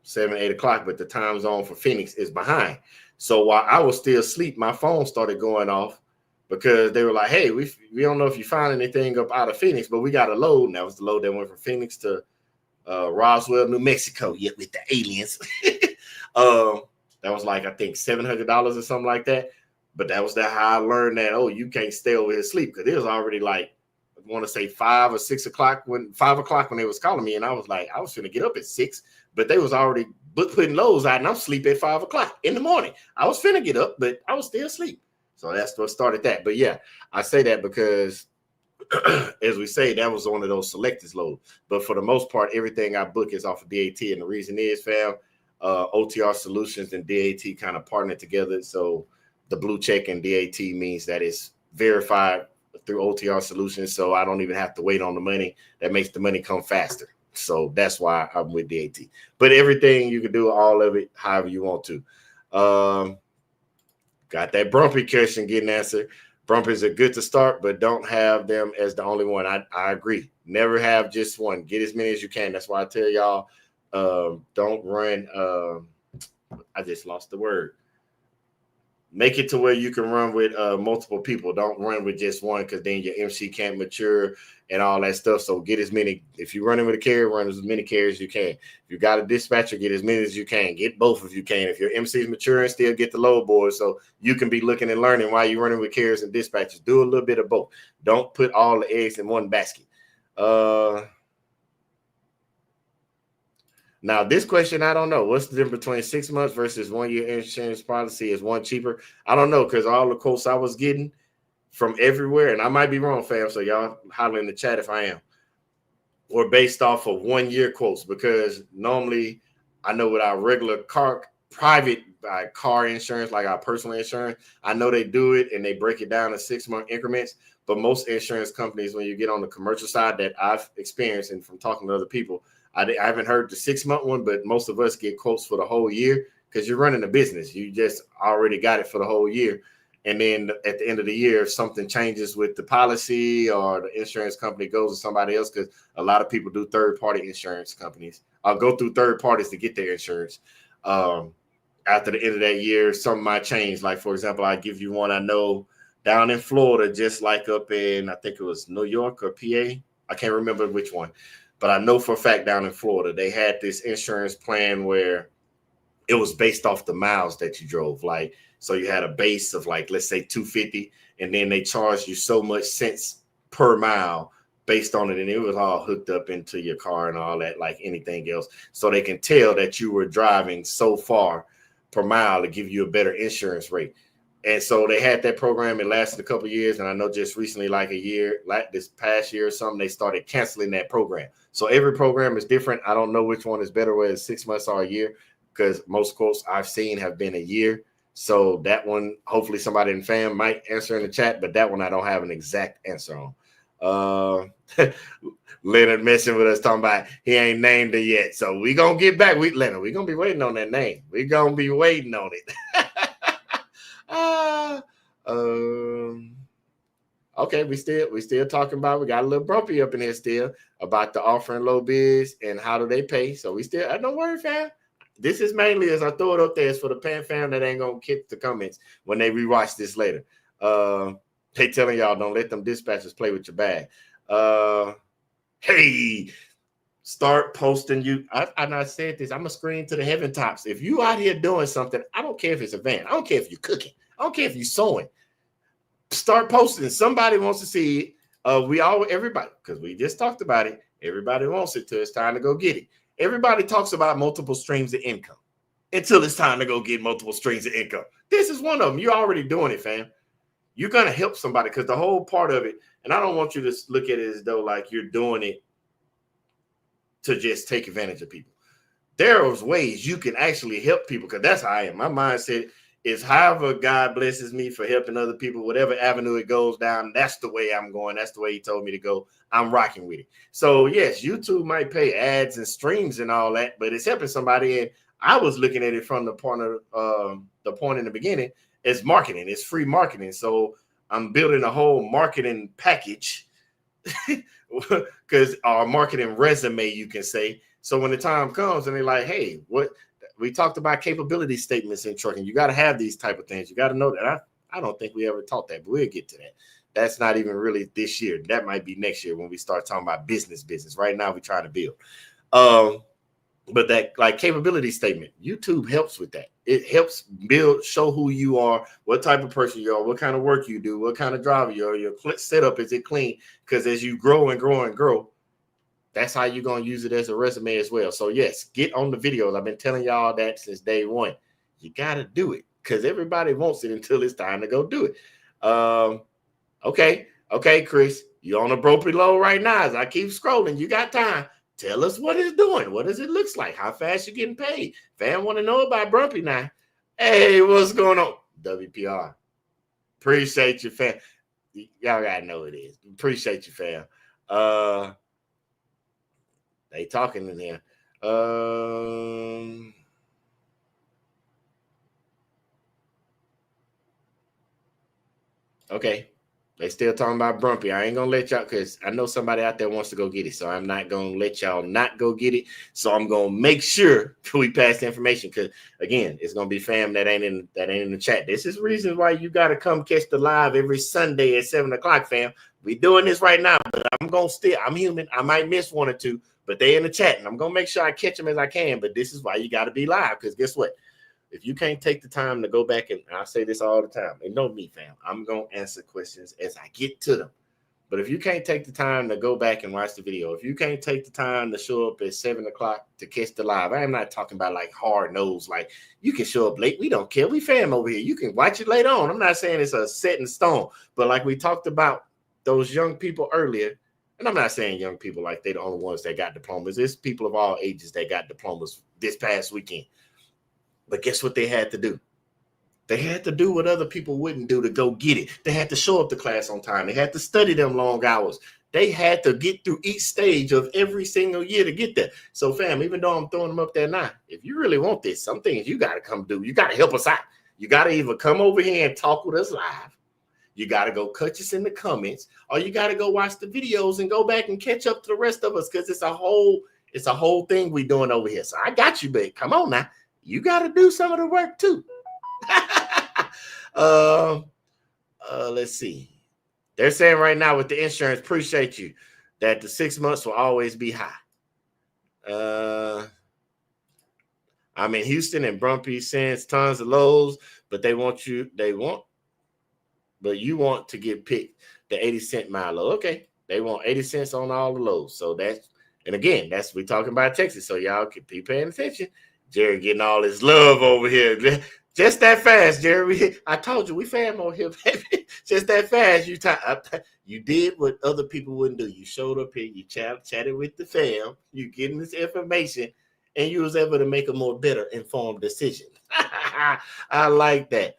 7, 8 o'clock, but the time zone for Phoenix is behind. So while I was still asleep, my phone started going off because they were like, hey, we don't know if you found anything up out of Phoenix, but we got a load. And that was the load that went from Phoenix to Roswell, New Mexico, yet with the aliens. That was like, I think $700 or something like that. But that was how I learned that, you can't stay over here asleep, because it was already like, I want to say 5 or 6 o'clock, 5 o'clock when they was calling me. And I was like, I was going to get up at 6, but they was already putting loads out, and I'm asleep at 5 o'clock in the morning. I was finna get up, but I was still asleep. So that's what started that. But yeah, I say that because as we say, that was one of those selected loads. But for the most part, everything I book is off of DAT. And the reason is, fam, OTR Solutions and DAT kind of partnered together. So the blue check in DAT means that it's verified through OTR Solutions. So I don't even have to wait on the money. That makes the money come faster. So that's why I'm with DAT. But everything, you can do all of it however you want to. Got that Brumpy question getting answered. Brumpies are good to start, but don't have them as the only one. I agree. Never have just one. Get as many as you can. That's why I tell y'all, don't run. I just lost the word. Make it to where you can run with multiple people. Don't run with just one, because then your MC can't mature and all that stuff. So get as many. If you're running with a carrier, run as many carriers as you can. If you got a dispatcher, get as many as you can. Get both if you can. If your MC is maturing, still get the load board, so you can be looking and learning while you're running with carriers and dispatchers. Do a little bit of both. Don't put all the eggs in one basket. Now, this question, I don't know. What's the difference between 6 months versus 1 year insurance policy? Is one cheaper? I don't know, because all the quotes I was getting from everywhere, and I might be wrong, fam, so y'all holler in the chat if I am, were based off of 1 year quotes, because normally I know with our regular private car insurance, like our personal insurance, I know they do it and they break it down in 6 month increments. But most insurance companies, when you get on the commercial side that I've experienced and from talking to other people, I haven't heard the 6 month one, but most of us get quotes for the whole year, because you're running a business. You just already got it for the whole year. And then at the end of the year, if something changes with the policy or the insurance company goes to somebody else, because a lot of people do third-party insurance companies. I'll go through third parties to get their insurance. After the end of that year, something might change. Like, for example, I give you one I know down in Florida, just like up in, I think it was New York or PA. I can't remember which one. But I know for a fact down in Florida, they had this insurance plan where it was based off the miles that you drove. Like, so you had a base of, like, let's say 250, and then they charged you so much cents per mile based on it. And it was all hooked up into your car and all that, like anything else. So they can tell that you were driving so far per mile to give you a better insurance rate. And so they had that program. It lasted a couple of years. And I know just recently, like a year, like this past year or something, they started canceling that program. So every program is different. I don't know which one is better, whether it's 6 months or a year, because most quotes I've seen have been a year. So that one, hopefully somebody in fam might answer in the chat, but that one I don't have an exact answer on. Leonard messing with us, talking about he ain't named it yet. So we going to get back. Leonard, we're going to be waiting on that name. We're going to be waiting on it. Okay, we still talking about, we got a little Brumpy up in here still about the offering low bids and how do they pay. So we still, don't worry, fam. This is mainly, as I throw it up there, is for the Pan fam that ain't gonna kick the comments when they rewatch this later. They telling y'all, don't let them dispatchers play with your bag. Hey, start posting you. I said this, I'm a screen to the heaven tops. If you out here doing something, I don't care if it's a van, I don't care if you're cooking, I don't care if you're sewing. Start posting. Somebody wants to see it. Everybody, because we just talked about it. Everybody wants it till it's time to go get it. Everybody talks about multiple streams of income until it's time to go get multiple streams of income. This is one of them. You're already doing it, fam. You're going to help somebody, because the whole part of it, and I don't want you to look at it as though like you're doing it to just take advantage of people. There are ways you can actually help people, because that's how I am. My mindset is however God blesses me for helping other people, whatever avenue it goes down, that's the way I'm going. That's the way he told me to go. I'm rocking with it. So yes, YouTube might pay ads and streams and all that, but it's helping somebody. And I was looking at it from the point in the beginning as marketing. It's free marketing. So I'm building a whole marketing package because our marketing resume, you can say. So when the time comes and they're like, hey, what we talked about capability statements in trucking, you got to have these type of things. You got to know that. I don't think we ever taught that, but we'll get to that. That's not even really this year. That might be next year when we start talking about business. Right now, we're trying to build. But that like capability statement, YouTube helps with that. It helps show who you are, what type of person you are, what kind of work you do, what kind of driver you are, your setup, is it clean? Because as you grow and grow and grow, that's how you're going to use it as a resume as well. So yes, get on the videos. I've been telling y'all that since day one. You got to do it because everybody wants it until it's time to go do it. Okay, Chris, you're on a broke low right now. As I keep scrolling, you got time. Tell us what it's doing. What does it look like? How fast you getting paid? Fam want to know about Brumpy now. Hey, what's going on? WPR. Appreciate you, fam. Y'all gotta know it is. Appreciate you, fam. They talking in here. Okay. They still talking about Brumpy. I ain't gonna let y'all, because I know somebody out there wants to go get it. So I'm not gonna let y'all not go get it. So I'm gonna make sure we pass the information, because again, it's gonna be fam that ain't in the chat. This is reasons why you gotta come catch the live every Sunday at 7 o'clock, fam. We doing this right now, but I'm human. I might miss one or two, but they in the chat, and I'm gonna make sure I catch them as I can. But this is why you gotta be live, because guess what? If you can't take the time to go back, and I say this all the time, and know me, fam, I'm going to answer questions as I get to them. But if you can't take the time to go back and watch the video, if you can't take the time to show up at 7 o'clock to catch the live, I'm not talking about like hard nose, like you can show up late. We don't care. We fam over here. You can watch it later on. I'm not saying it's a set in stone, but like we talked about those young people earlier, and I'm not saying young people like they're the only ones that got diplomas. It's people of all ages that got diplomas this past weekend. But guess what they had to do? They had to do what other people wouldn't do to go get it. They had to show up to class on time. They had to study them long hours. They had to get through each stage of every single year to get there. So, fam, even though I'm throwing them up there now, if you really want this, some things you got to come do. You got to help us out. You got to either come over here and talk with us live. You got to go catch us in the comments, or you got to go watch the videos and go back and catch up to the rest of us, because it's a whole thing we doing over here. So I got you, babe. Come on now. You got to do some of the work too. Let's see. They're saying right now with the insurance, appreciate you, that the 6 months will always be high. I'm in Houston, and Brumpy sends tons of lows, but you want to get picked the 80-cent mile low. Okay. They want 80 cents on all the lows. So we talking about Texas. So y'all can be paying attention. Jerry getting all his love over here. Just that fast, Jerry. I told you, we fam over here, baby. Just that fast. You did what other people wouldn't do. You showed up here, you chatted with the fam, you getting this information, and you was able to make a more better informed decision. I like that.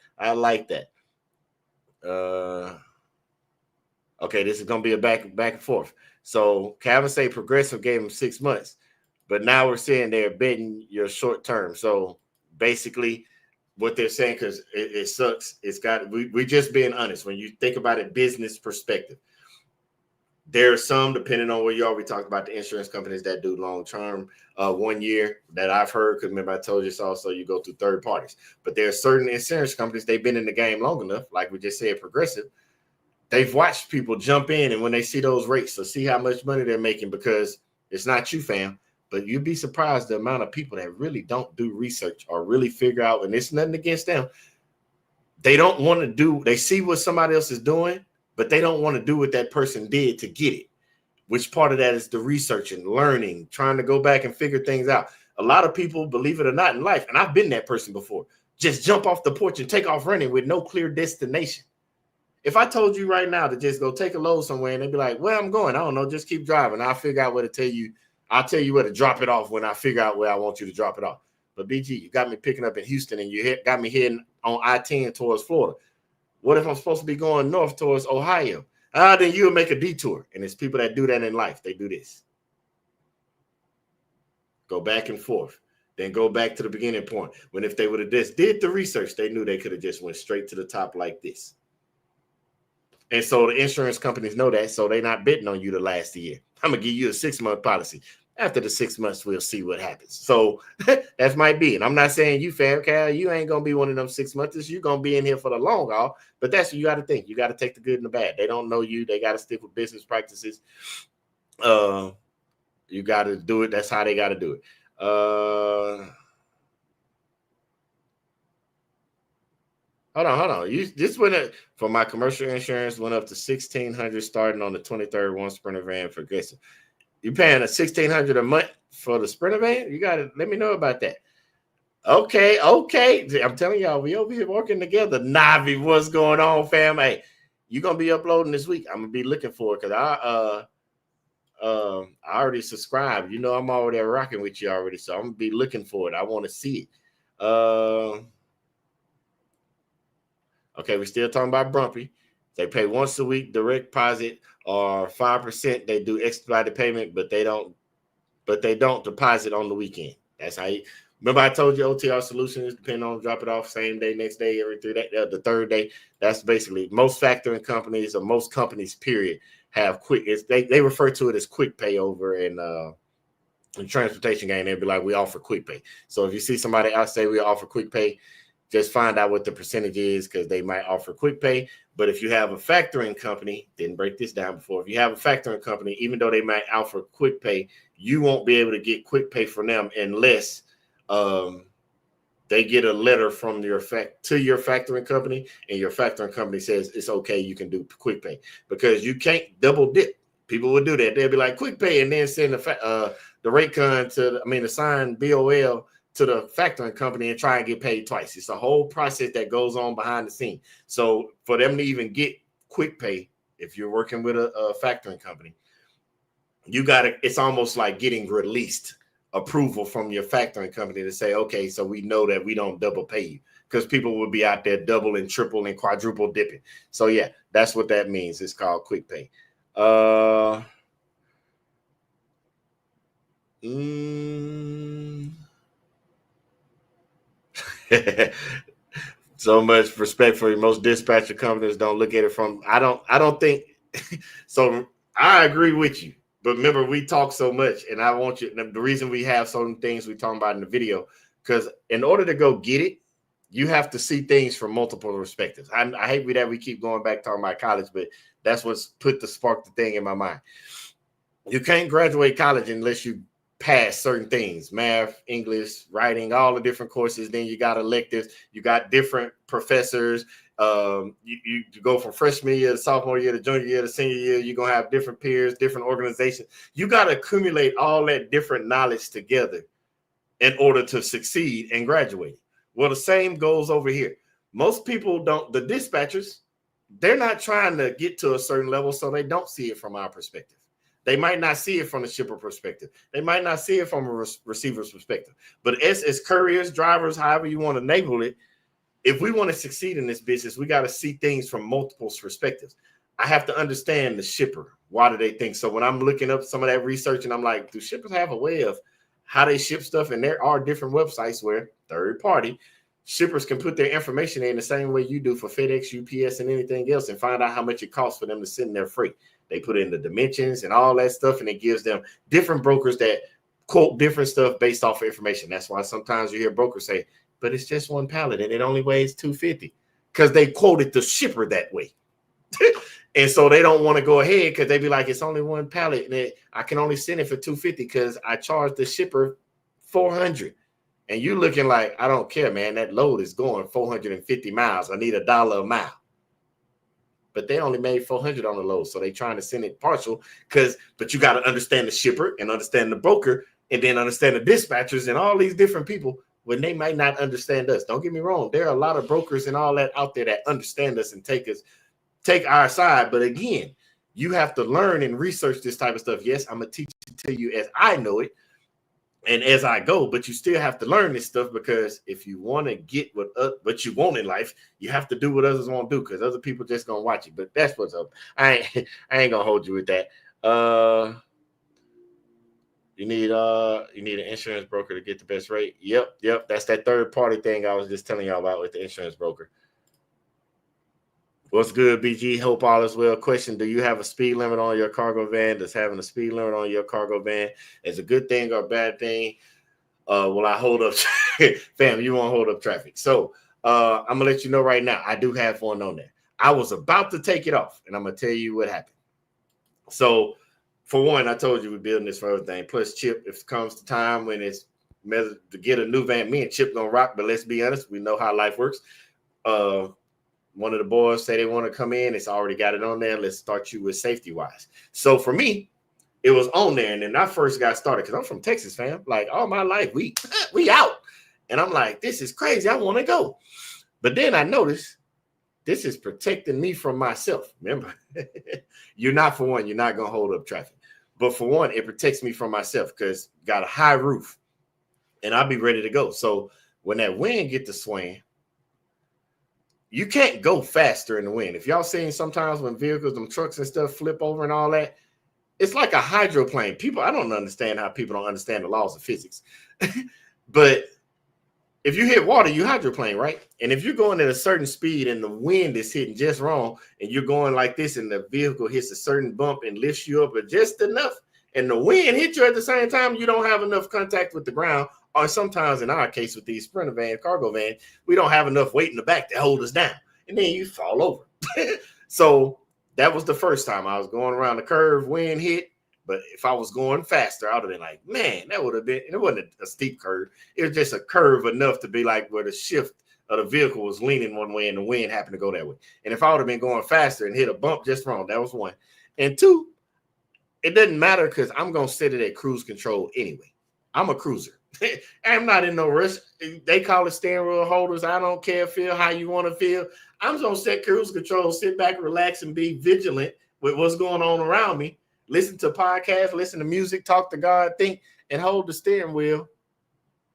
Okay, this is going to be a back and forth. So Calvin say Progressive gave him 6 months. But now we're saying they're betting your short term. So basically what they're saying, because it sucks, we're just being honest. When you think about it, business perspective, there are some, depending on where you are, we talked about the insurance companies that do long term, 1 year that I've heard, because remember I told you it's also you go through third parties. But there are certain insurance companies, they've been in the game long enough, like we just said, Progressive. They've watched people jump in, and when they see those rates, so see how much money they're making, because it's not you, fam. But you'd be surprised the amount of people that really don't do research or really figure out, and it's nothing against them. They don't want to do, they see what somebody else is doing, but they don't want to do what that person did to get it. Which part of that is the researching, learning, trying to go back and figure things out. A lot of people, believe it or not, in life, and I've been that person before, just jump off the porch and take off running with no clear destination. If I told you right now to just go take a load somewhere and they'd be like, where I'm going, I don't know, just keep driving. I'll figure out where to tell you. I'll tell you where to drop it off when I figure out where I want you to drop it off. But BG, you got me picking up in Houston, and you got me heading on I-10 towards Florida. What if I'm supposed to be going north towards Ohio? Then you'll make a detour. And it's people that do that in life. They do this. Go back and forth. Then go back to the beginning point. When if they would have just did the research, they knew they could have just went straight to the top like this. And so the insurance companies know that, so they're not betting on you to last a year. I'm gonna give you a 6-month policy. After the 6 months, we'll see what happens. So that might be it. I'm not saying you, fam, Cal, you ain't gonna be one of them 6 months. You're gonna be in here for the long haul. But that's what you got to think. You got to take the good and the bad. They don't know you. They got to stick with business practices. You got to do it. That's how they got to do it. Hold on. You this went up for my commercial insurance went up to $1,600 starting on the 23rd. One Sprinter van for Grayson. You paying a $1,600 a month for the Sprinter van? You got to let me know about that. Okay. I'm telling y'all, we over here working together. Navi, what's going on, fam? Hey, you gonna be uploading this week? I'm gonna be looking for it because I already subscribed. You know, I'm already rocking with you already, so I'm gonna be looking for it. I want to see it. Okay, we're still talking about Brumpy. They pay once a week direct deposit or 5%. They do expedited payment, but they don't deposit on the weekend. That's how you remember I told you OTR solutions depending on drop it off same day, next day, every 3 days, the third day. That's basically most factoring companies or most companies, period, have quick. They refer to it as quick pay over in transportation game. They'd be like, we offer quick pay. So if you see somebody else say we offer quick pay, just find out what the percentage is because they might offer quick pay. But if you have a factoring company, didn't break this down before. If you have a factoring company, even though they might offer quick pay, you won't be able to get quick pay from them unless they get a letter from your factoring company, and your factoring company says it's okay, you can do quick pay because you can't double dip. People would do that. They'll be like quick pay and then send the rate con the signed BOL to the factoring company and try and get paid twice. It's a whole process that goes on behind the scene. So for them to even get quick pay, if you're working with a factoring company, it's almost like getting released approval from your factoring company to say, okay, so we know that we don't double pay you because people would be out there double and triple and quadruple dipping. So yeah, that's what that means. It's called quick pay. So much respect for you. Most dispatcher companies don't look at it from. I don't think so. I agree with you, but remember we talk so much, and I want you. The reason we have certain things we talk about in the video, because in order to go get it, you have to see things from multiple perspectives. I hate that we keep going back talking about college, but that's what's put the thing in my mind. You can't graduate college unless you pass certain things, math, English, writing, all the different courses. Then you got electives, you got different professors. You go from freshman year to sophomore year to junior year to senior year. You're going to have different peers, different organizations. You got to accumulate all that different knowledge together in order to succeed and graduate. Well, the same goes over here. Most people don't, the dispatchers, they're not trying to get to a certain level, so they don't see it from our perspective. They might not see it from the shipper perspective. They might not see it from a receiver's perspective. But as couriers, drivers, however you want to label it, if we want to succeed in this business, we got to see things from multiple perspectives. I have to understand the shipper. Why do they think so? When I'm looking up some of that research and I'm like, do shippers have a way of how they ship stuff? And there are different websites where third party shippers can put their information in the same way you do for FedEx, UPS, and anything else and find out how much it costs for them to send their freight. They put in the dimensions and all that stuff, and it gives them different brokers that quote different stuff based off of information. That's why sometimes you hear brokers say, but it's just one pallet and it only weighs 250 because they quoted the shipper that way. And so they don't want to go ahead because they be like, it's only one pallet and I can only send it for 250 because I charge the shipper 400. And you looking like, I don't care, man. That load is going 450 miles. I need $1 a mile. But they only made 400 on the load. So they trying to send it partial but you got to understand the shipper and understand the broker and then understand the dispatchers and all these different people when they might not understand us. Don't get me wrong. There are a lot of brokers and all that out there that understand us and take our side. But again, you have to learn and research this type of stuff. Yes, I'm going to teach it to you as I know it and as I go, but you still have to learn this stuff because if you want to get what you want in life, you have to do what others won't do because other people just going to watch it. But that's what's up. I ain't going to hold you with that. You need an insurance broker to get the best rate. Yep. That's that third party thing I was just telling y'all about with the insurance broker. What's good, BG? Hope all is well. Question: do you have a speed limit on your cargo van? Does having a speed limit on your cargo van is a good thing or a bad thing? Will I hold up? Fam, you won't hold up traffic. So I'm gonna let you know right now. I do have one on there. I was about to take it off, and I'm gonna tell you what happened. So, for one, I told you we're building this for everything. Plus, Chip, if it comes to time when it's to get a new van, me and Chip gonna rock. But let's be honest, we know how life works. One of the boys say they want to come in. It's already got it on there. Let's start you with safety wise. So for me, it was on there. And then I first got started because I'm from Texas, fam. Like all my life, we out. And I'm like, this is crazy. I want to go. But then I noticed this is protecting me from myself. Remember, you're not going to hold up traffic. But for one, it protects me from myself because got a high roof and I'll be ready to go. So when that wind get to swaying, you can't go faster in the wind. If y'all seen sometimes when vehicles, them trucks and stuff flip over and all that, it's like a hydroplane. People, I don't understand how people don't understand the laws of physics. But if you hit water, you hydroplane, right? And if you're going at a certain speed and the wind is hitting just wrong and you're going like this and the vehicle hits a certain bump and lifts you up just enough and the wind hits you at the same time, you don't have enough contact with the ground. Or sometimes in our case with these Sprinter vans, cargo vans, we don't have enough weight in the back to hold us down. And then you fall over. So that was the first time I was going around the curve, wind hit. But if I was going faster, I would have been like, man, that would have been, and it wasn't a steep curve. It was just a curve enough to be like where the shift of the vehicle was leaning one way and the wind happened to go that way. And if I would have been going faster and hit a bump just wrong, that was one. And two, it doesn't matter because I'm going to set it at cruise control anyway. I'm a cruiser. I'm not in no rush. They call it steering wheel holders. I don't care. Feel how you want to feel. I'm just going to set cruise control, sit back, relax, and be vigilant with what's going on around me. Listen to podcasts, listen to music, talk to God, think, and hold the steering wheel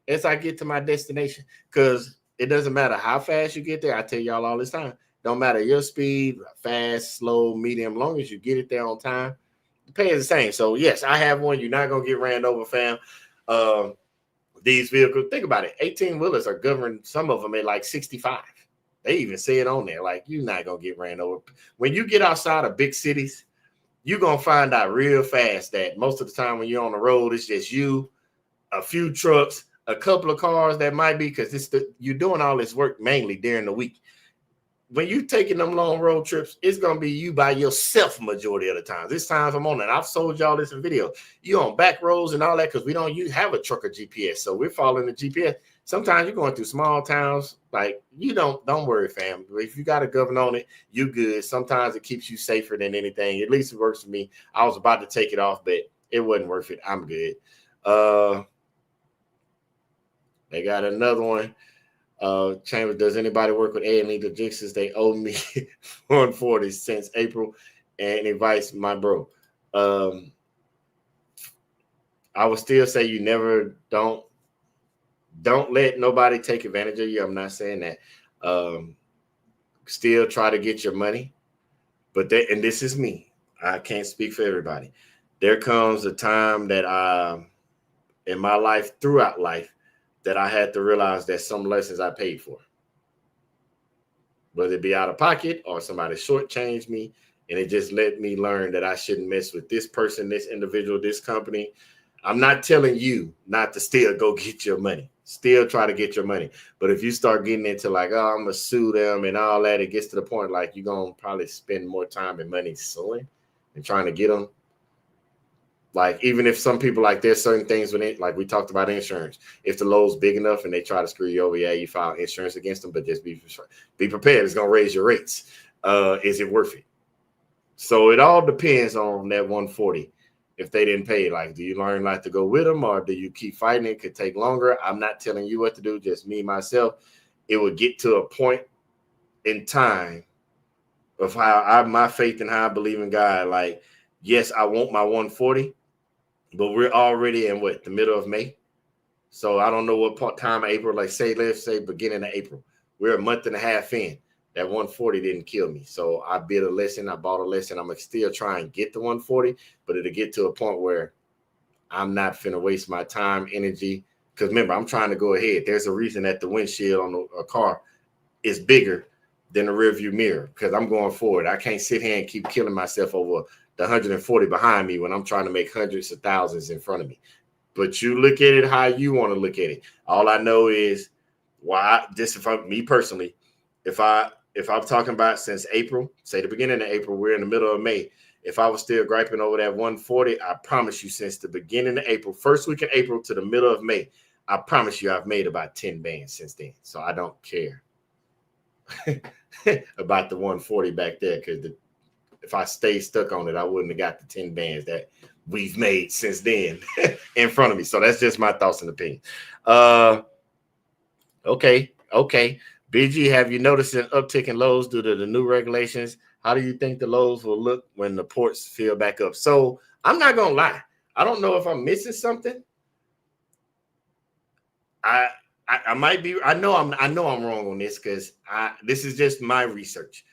as I get to my destination. Because it doesn't matter how fast you get there. I tell y'all all this time. Don't matter your speed, fast, slow, medium, long as you get it there on time. The pay is the same. So, yes, I have one. You're not going to get ran over, fam. These vehicles, think about it. 18-wheelers are governed, some of them at like 65. They even say it on there, like, you're not going to get ran over. When you get outside of big cities, you're going to find out real fast that most of the time when you're on the road, it's just you, a few trucks, a couple of cars that might be, because you're doing all this work mainly during the week. When you're taking them long road trips, it's going to be you by yourself majority of the time. This times I'm on it. I've sold y'all this in video. You on back roads and all that because we don't have a truck or GPS. So we're following the GPS. Sometimes you're going through small towns. Like, you don't worry, fam. If you got a governor on it, you good. Sometimes it keeps you safer than anything. At least it works for me. I was about to take it off, but it wasn't worth it. I'm good. They got another one. Chambers, does anybody work with A&E Logistics? They owe me 140 since April. And advice, my bro. I would still say you never don't let nobody take advantage of you. I'm not saying that. Still try to get your money. But and this is me. I can't speak for everybody. There comes a time that in my life, throughout life, that I had to realize that some lessons I paid for, whether it be out of pocket or somebody shortchanged me, and it just let me learn that I shouldn't mess with this person, this individual, this company. I'm not telling you not to still go get your money. Still try to get your money. But if you start getting into like, oh, I'm going to sue them and all that, it gets to the point like you're going to probably spend more time and money suing and trying to get them. Like, even if some people, like, there's certain things when it, like we talked about insurance. If the load's big enough and they try to screw you over, yeah, you file insurance against them, but just be prepared. It's going to raise your rates. Is it worth it? So it all depends on that 140. If they didn't pay, like, do you learn like to go with them or do you keep fighting? It could take longer. I'm not telling you what to do, just me, myself. It would get to a point in time of how my faith and how I believe in God. Like, yes, I want my 140. But we're already in the middle of May. So I don't know what time of April, let's say beginning of April. We're a month and a half in. That 140 didn't kill me. So I bid a lesson. I bought a lesson. I'm going to still try and get the 140, but it'll get to a point where I'm not finna waste my time, energy. Because remember, I'm trying to go ahead. There's a reason that the windshield on a car is bigger than the rearview mirror because I'm going forward. I can't sit here and keep killing myself over the 140 behind me when I'm trying to make hundreds of thousands in front of me. But you look at it how you want to look at it. All I know is why. Just if I'm me personally, if I'm talking about since April, say the beginning of April, we're in the middle of May. If I was still griping over that 140, I promise you, since the beginning of April, first week of April to the middle of May, I promise you, I've made about 10 bands since then. So I don't care about the 140 back there because if I stayed stuck on it, I wouldn't have got the 10 bands that we've made since then in front of me. So that's just my thoughts and opinions. Okay. BG, have you noticed an uptick in lows due to the new regulations? How do you think the lows will look when the ports fill back up? So I'm not gonna lie. I don't know if I'm missing something. I might be. I know I'm wrong on this because this is just my research.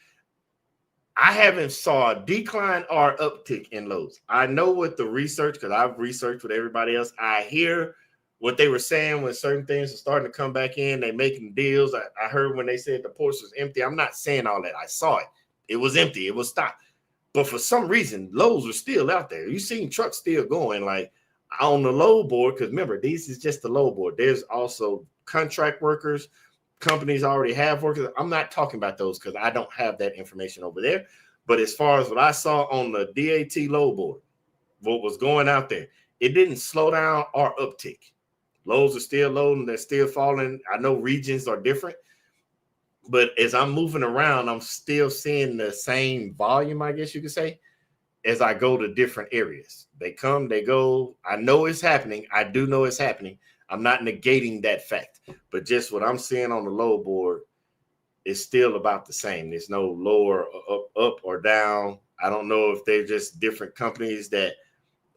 I haven't saw a decline or uptick in lows. I know what the research, because I've researched with everybody else. I hear what they were saying when certain things are starting to come back in. They making deals. I heard when they said the ports was empty. I'm not saying all that. I saw it. It was empty. It was stopped. But for some reason, lows were still out there. You seen trucks still going like on the low board. Because remember, this is just the low board. There's also contract workers. Companies already have workers. I'm not talking about those because I don't have that information over there. But as far as what I saw on the DAT low board, what was going out there, it didn't slow down or uptick. Lows are still low and they're still falling. I know regions are different, but as I'm moving around, I'm still seeing the same volume, I guess you could say, as I go to different areas. They come, they go. I know it's happening. I do know it's happening. I'm not negating that fact, but just what I'm seeing on the low board is still about the same. There's no lower up or down. I don't know if they're just different companies that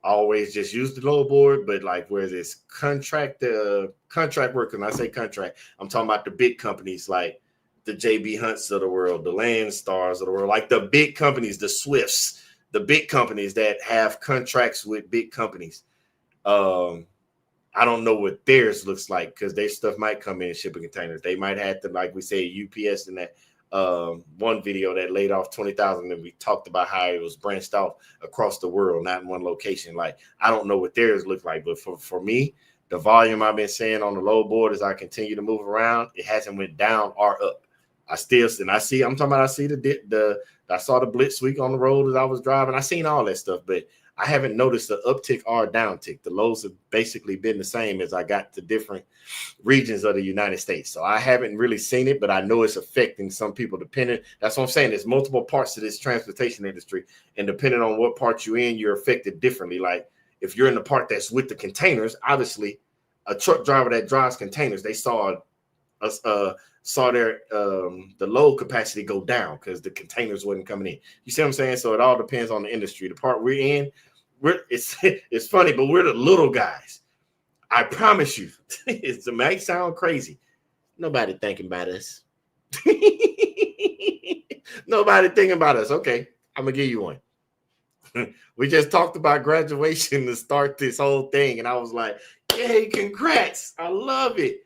always just use the low board, but like where this contract work, and I say contract, I'm talking about the big companies like the JB Hunts of the world, the Landstars of the world, like the big companies, the Swifts, the big companies that have contracts with big companies. I don't know what theirs looks like because their stuff might come in shipping containers. They might have to, like we say, UPS in that one video that laid off 20,000, and we talked about how it was branched off across the world, not in one location. Like, I don't know what theirs look like, but for me, the volume I've been seeing on the low board as I continue to move around, it hasn't went down or up. I see I saw the blitz week on the road as I was driving. I seen all that stuff, but I haven't noticed the uptick or downtick. The lows have basically been the same as I got to different regions of the United States. So I haven't really seen it, but I know it's affecting some people depending. That's what I'm saying. There's multiple parts to this transportation industry, and depending on what part you're in, you're affected differently. Like if you're in the part that's with the containers, obviously a truck driver that drives containers, they saw their the load capacity go down because the containers wasn't coming in. You see what I'm saying? So it all depends on the industry. The part we're in, it's funny, but we're the little guys. I promise you, it might sound crazy. Nobody thinking about us. Nobody thinking about us. Okay, I'm gonna give you one. We just talked about graduation to start this whole thing, and I was like, "Yay, congrats! I love it."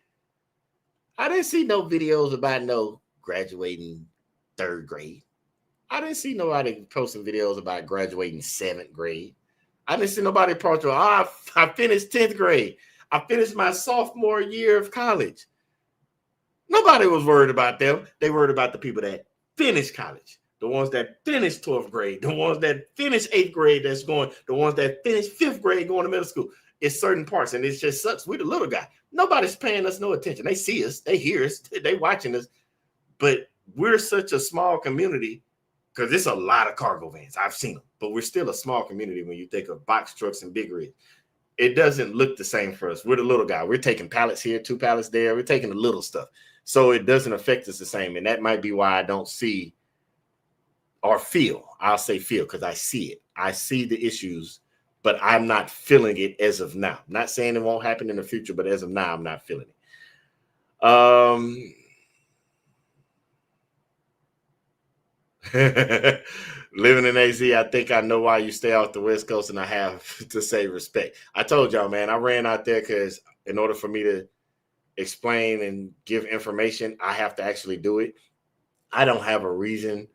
I didn't see no videos about no graduating 3rd grade. I didn't see nobody posting videos about graduating 7th grade. I didn't see nobody posting, I finished 10th grade. I finished my sophomore year of college. Nobody was worried about them. They worried about the people that finished college, the ones that finished 12th grade, the ones that finished 8th grade the ones that finished 5th grade going to middle school. It's certain parts, and it just sucks. We're the little guy. Nobody's paying us no attention. They see us, they hear us, they watching us, but we're such a small community because it's a lot of cargo vans. I've seen them, but we're still a small community when you think of box trucks and big rigs. It doesn't look the same for us. We're the little guy. We're taking pallets here, 2 pallets there. We're taking the little stuff. So it doesn't affect us the same. And that might be why I don't see or feel. I'll say feel because I see it. I see the issues, but I'm not feeling it as of now. I'm not saying it won't happen in the future, but as of now, I'm not feeling it. Living in AZ, I think I know why you stay off the West Coast, and I have to say respect. I told y'all, man, I ran out there because in order for me to explain and give information, I have to actually do it. I don't have a reason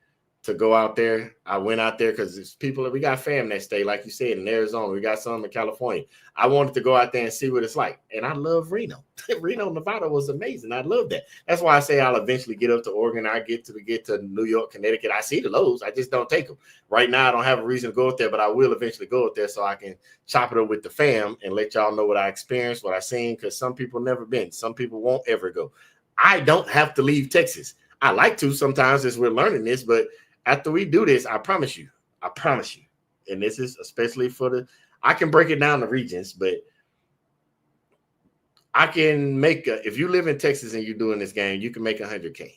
to go out there. I went out there because it's people. We got fam that stay, like you said, in Arizona. We got some in California. I wanted to go out there and see what it's like, and I love Reno. Reno, Nevada was amazing. I love that. That's why I say I'll eventually get up to Oregon. I get to New York, Connecticut. I see the lows. I just don't take them right now. I don't have a reason to go out there, but I will eventually go out there so I can chop it up with the fam and let y'all know what I experienced, what I seen. Because some people never been. Some people won't ever go. I don't have to leave Texas. I like to sometimes as we're learning this, but after we do this, I promise you, and this is especially for I can break it down to regions, but I can make if you live in Texas and you're doing this game, you can make 100K.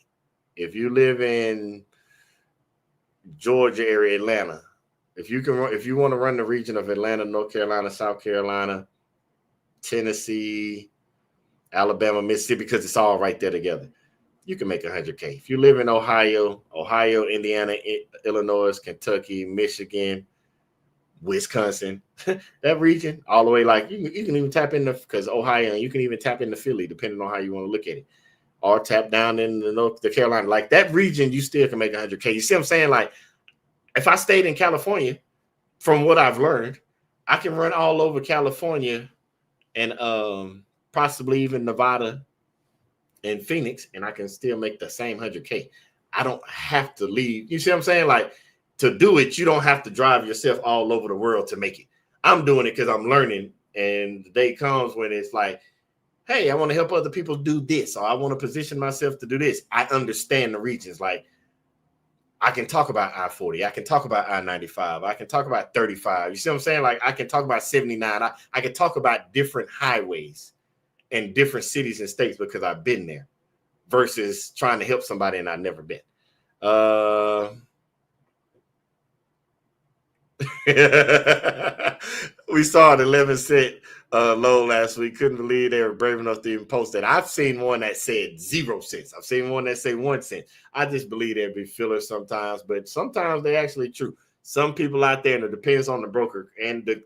If you live in Georgia area, Atlanta, if you want to run the region of Atlanta, North Carolina, South Carolina, Tennessee, Alabama, Mississippi, because it's all right there together, you can make 100K. If you live in Ohio, Indiana, Illinois, Kentucky, Michigan, Wisconsin, that region, all the way, like you can even tap into, because Ohio, you can even tap into Philly, depending on how you want to look at it, or tap down in the Carolina. Like that region, you still can make 100K. You see what I'm saying? Like if I stayed in California, from what I've learned, I can run all over California and possibly even Nevada in Phoenix, and I can still make the same 100K. I don't have to leave. You see what I'm saying? Like to do it, you don't have to drive yourself all over the world to make it. I'm doing it because I'm learning, and the day comes when it's like, hey, I want to help other people do this, or I want to position myself to do this. I understand the regions. Like I can talk about I-40. I can talk about I-95. I can talk about 35. You see what I'm saying? Like I can talk about 79. I can talk about different highways in different cities and states because I've been there versus trying to help somebody and I've never been. We saw an 11-cent low last week. Couldn't believe they were brave enough to even post that. I've seen one that said 0 cents. I've seen one that said 1 cent. I just believe there'd be fillers sometimes, but sometimes they're actually true. Some people out there, and it depends on the broker and the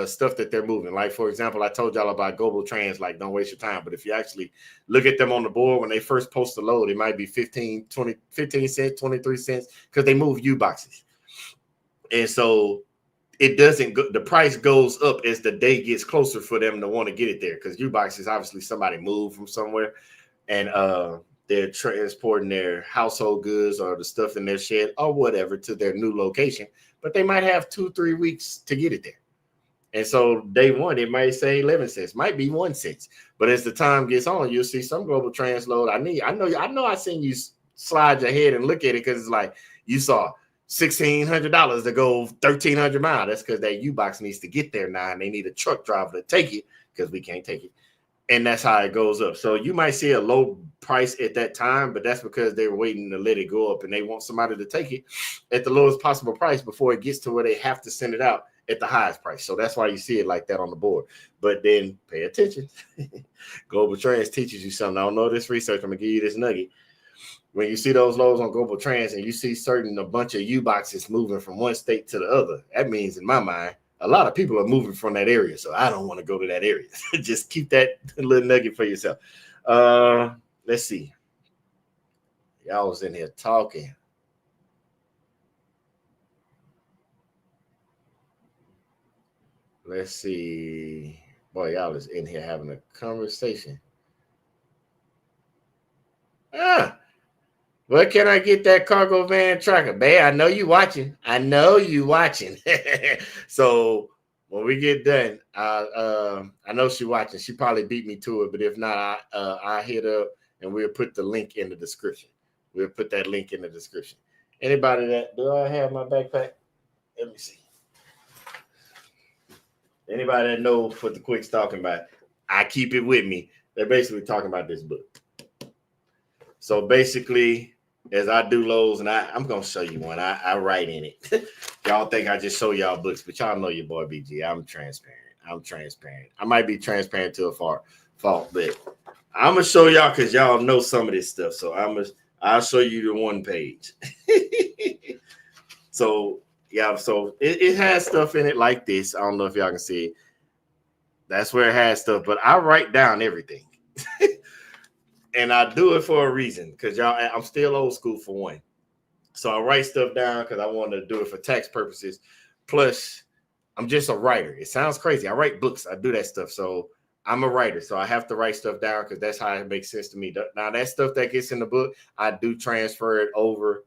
stuff that they're moving. Like, for example, I told y'all about Global Trans, like, don't waste your time. But if you actually look at them on the board, when they first post the load, it might be 15 cents, 23 cents, because they move U boxes. And so it doesn't go, the price goes up as the day gets closer for them to want to get it there, because U boxes, obviously somebody moved from somewhere and they're transporting their household goods or the stuff in their shed or whatever to their new location, but they might have 2-3 weeks to get it there. And so day one, it might say 11 cents, might be 1 cent. But as the time gets on, you'll see some global transload. I know I seen you slide your head and look at it because it's like you saw $1,600 to go 1,300 miles. That's because that U-Box needs to get there now, and they need a truck driver to take it because we can't take it. And that's how it goes up. So you might see a low price at that time, but that's because they're waiting to let it go up, and they want somebody to take it at the lowest possible price before it gets to where they have to send it out at the highest price. So that's why you see it like that on the board. But then pay attention. Global Trans teaches you something. I don't know this research. I'm going to give you this nugget. When you see those lows on Global Trans and you see a bunch of U-Boxes moving from one state to the other, that means in my mind, a lot of people are moving from that area. So I don't want to go to that area. Just keep that little nugget for yourself. Let's see. Y'all was in here talking. Let's see. Boy, y'all is in here having a conversation. Where can I get that cargo van tracker? Babe, I know you watching. So when we get done, I know she watching. She probably beat me to it, but if not, I'll hit up and we'll put the link in the description. We'll put that link in the description. Anybody do I have my backpack? Let me see. Anybody that knows what the Quick's talking about, I keep it with me. They're basically talking about this book. So basically, as I do lows, and I'm going to show you one. I write in it. Y'all think I just show y'all books, but y'all know your boy BG. I'm transparent. I might be transparent to a fault, but I'm going to show y'all because y'all know some of this stuff. So I'll show you the one page. So, yeah, so it has stuff in it like this. I don't know if y'all can see it. That's where it has stuff, but I write down everything. And I do it for a reason, because y'all, I'm still old school for one. So I write stuff down because I want to do it for tax purposes. Plus, I'm just a writer. It sounds crazy. I write books. I do that stuff. So I'm a writer. So I have to write stuff down because that's how it makes sense to me. Now, that stuff that gets in the book, I do transfer it over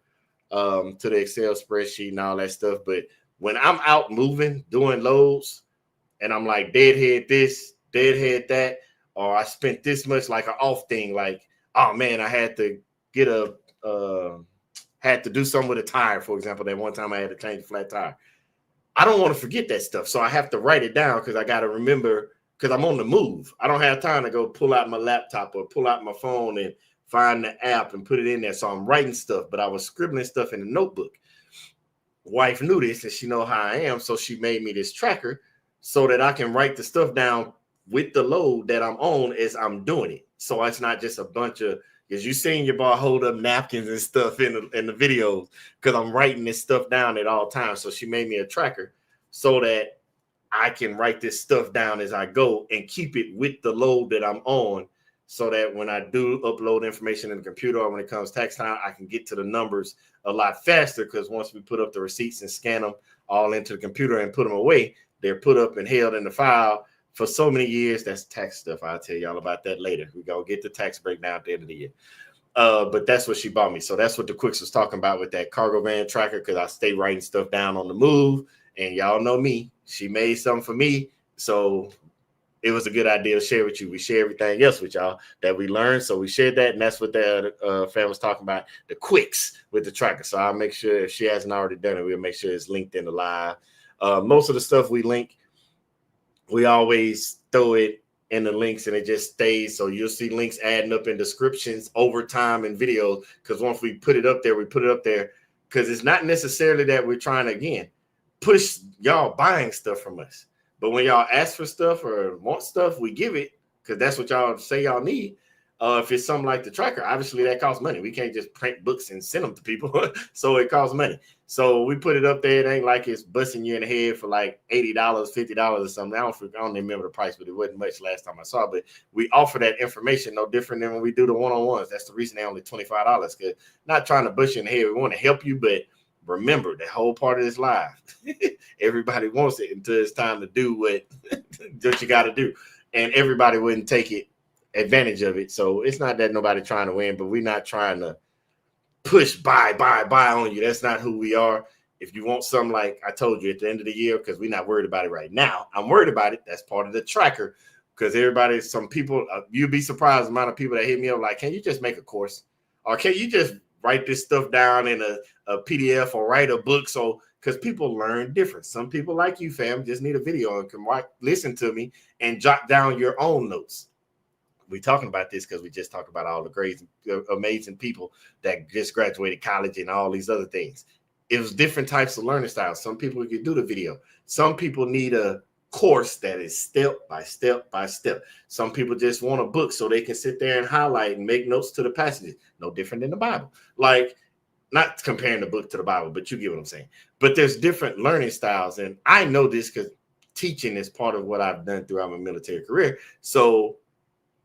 to the Excel spreadsheet and all that stuff. But when I'm out moving, doing loads, and I'm like deadhead this, deadhead that, or I spent this much, like an off thing, like, oh man, I had to get had to do something with a tire, for example. That one time I had to change a flat tire. I don't want to forget that stuff. So I have to write it down because I got to remember, because I'm on the move. I don't have time to go pull out my laptop or pull out my phone and find the app and put it in there. So I'm writing stuff, but I was scribbling stuff in a notebook. Wife knew this and she know how I am. So she made me this tracker so that I can write the stuff down with the load that I'm on as I'm doing it. So it's not just a bunch of, because you seen your boy hold up napkins and stuff in the videos, because I'm writing this stuff down at all times. So she made me a tracker so that I can write this stuff down as I go and keep it with the load that I'm on, so that when I do upload information in the computer or when it comes tax time, I can get to the numbers a lot faster, because once we put up the receipts and scan them all into the computer and put them away, they're put up and held in the file for so many years. That's tax stuff. I'll tell y'all about that later. We're going to get the tax breakdown at the end of the year. But that's what she bought me. So that's what the Quicks was talking about with that cargo van tracker, because I stay writing stuff down on the move. And y'all know me. She made something for me. So it was a good idea to share with you. We share everything else with y'all that we learned. So we shared that. And that's what the fan was talking about, the Quicks with the tracker. So I'll make sure, if she hasn't already done it, we'll make sure it's linked in the live. Most of the stuff we link, we always throw it in the links and it just stays. So you'll see links adding up in descriptions over time in videos, because once we put it up there, because it's not necessarily that we're trying to, again, push y'all buying stuff from us. But when y'all ask for stuff or want stuff, we give it, because that's what y'all say y'all need. If it's something like the tracker, obviously that costs money. We can't just print books and send them to people. So it costs money. So we put it up there. It ain't like it's busting you in the head for like $80, $50 or something. I don't remember the price, but it wasn't much last time I saw it. But we offer that information no different than when we do the one-on-ones. That's the reason they're only $25, because not trying to bust you in the head. We want to help you, but remember, the whole part of this live, everybody wants it until it's time to do what you got to do. And everybody wouldn't take advantage of it. So it's not that nobody trying to win, but we're not trying to push buy on you. That's not who we are. If you want something, like I told you at the end of the year, because we're not worried about it right now. I'm worried about it. That's part of the tracker, because some people, you'd be surprised the amount of people that hit me up like, can you just make a course? Or can you just write this stuff down in a PDF or write a book? So, because people learn different. Some people like you, fam, just need a video and can listen to me and jot down your own notes. We're talking about this because we just talked about all the great, amazing people that just graduated college and all these other things. It was different types of learning styles. Some people can do the video. Some people need a course that is step by step by step. Some people just want a book so they can sit there and highlight and make notes to the passages. No different than the Bible. Like, not comparing the book to the Bible, but you get what I'm saying. But there's different learning styles. And I know this because teaching is part of what I've done throughout my military career. So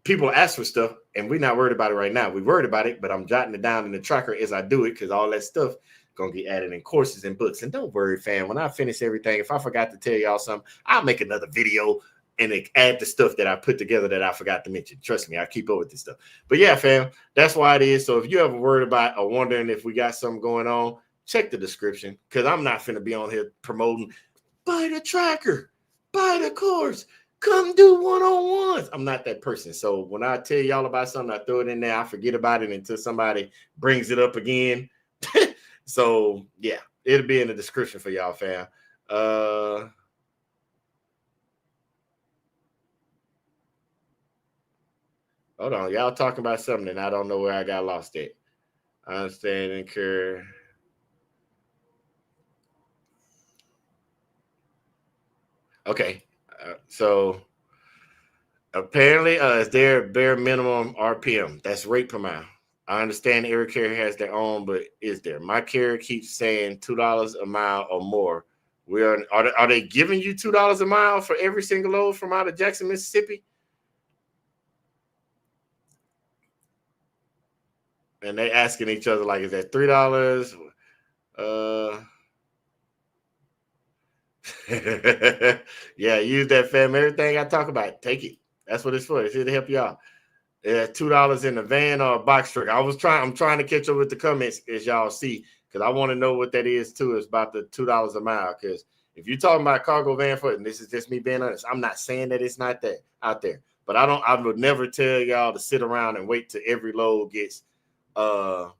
people ask for stuff, and we're not worried about it right now. We're worried about it, but I'm jotting it down in the tracker as I do it, because all that stuff going to get added in courses and books. And don't worry, fam, when I finish everything, if I forgot to tell y'all something, I'll make another video and add the stuff that I put together that I forgot to mention. Trust me, I keep up with this stuff. But yeah, fam, that's why it is. So if you ever worried about or wondering if we got something going on, check the description, because I'm not finna be on here promoting, buy the tracker, buy the course, come do one-on-ones. I'm not that person. So when I tell y'all about something, I throw it in there. I forget about it until somebody brings it up again. So yeah, it'll be in the description for y'all, fam. Hold on, y'all talking about something and I don't know where I got lost at. I understand and care. Okay, so apparently, is there bare minimum RPM? That's rate per mile. I understand every carrier has their own, but is there? My carrier keeps saying $2 a mile or more. Are they giving you $2 a mile for every single load from out of Jackson, Mississippi? And they asking each other like, is that $3? Yeah, use that, fam. Everything I talk about, take it. That's what it's for. It's here to help you out. $2 in the van or a box truck. I'm trying to catch up with the comments as y'all see, because I want to know what that is too. It's about the $2 a mile. Because if you're talking about cargo van foot, and this is just me being honest, I'm not saying that it's not that out there. But I would never tell y'all to sit around and wait till every load gets $2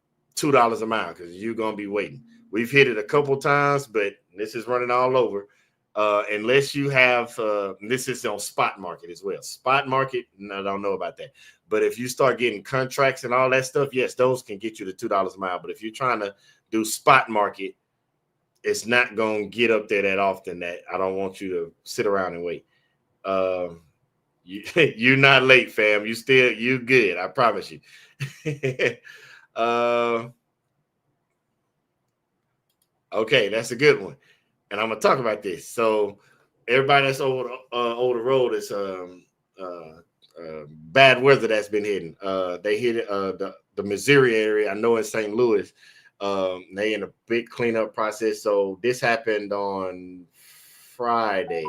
a mile, because you're gonna be waiting. We've hit it a couple times, but this is running all over. Unless you have this is on spot market as well. Spot market, no, I don't know about that. But if you start getting contracts and all that stuff, yes, those can get you to $2 a mile. But if you're trying to do spot market, it's not gonna get up there that often. That I don't want you to sit around and wait. You're not late, fam. You good. I promise you. Okay, that's a good one. And I'm gonna talk about this. So everybody that's over the road is bad weather that's been hitting. They hit the Missouri area. I know in St. Louis, they in a big cleanup process. So this happened on Friday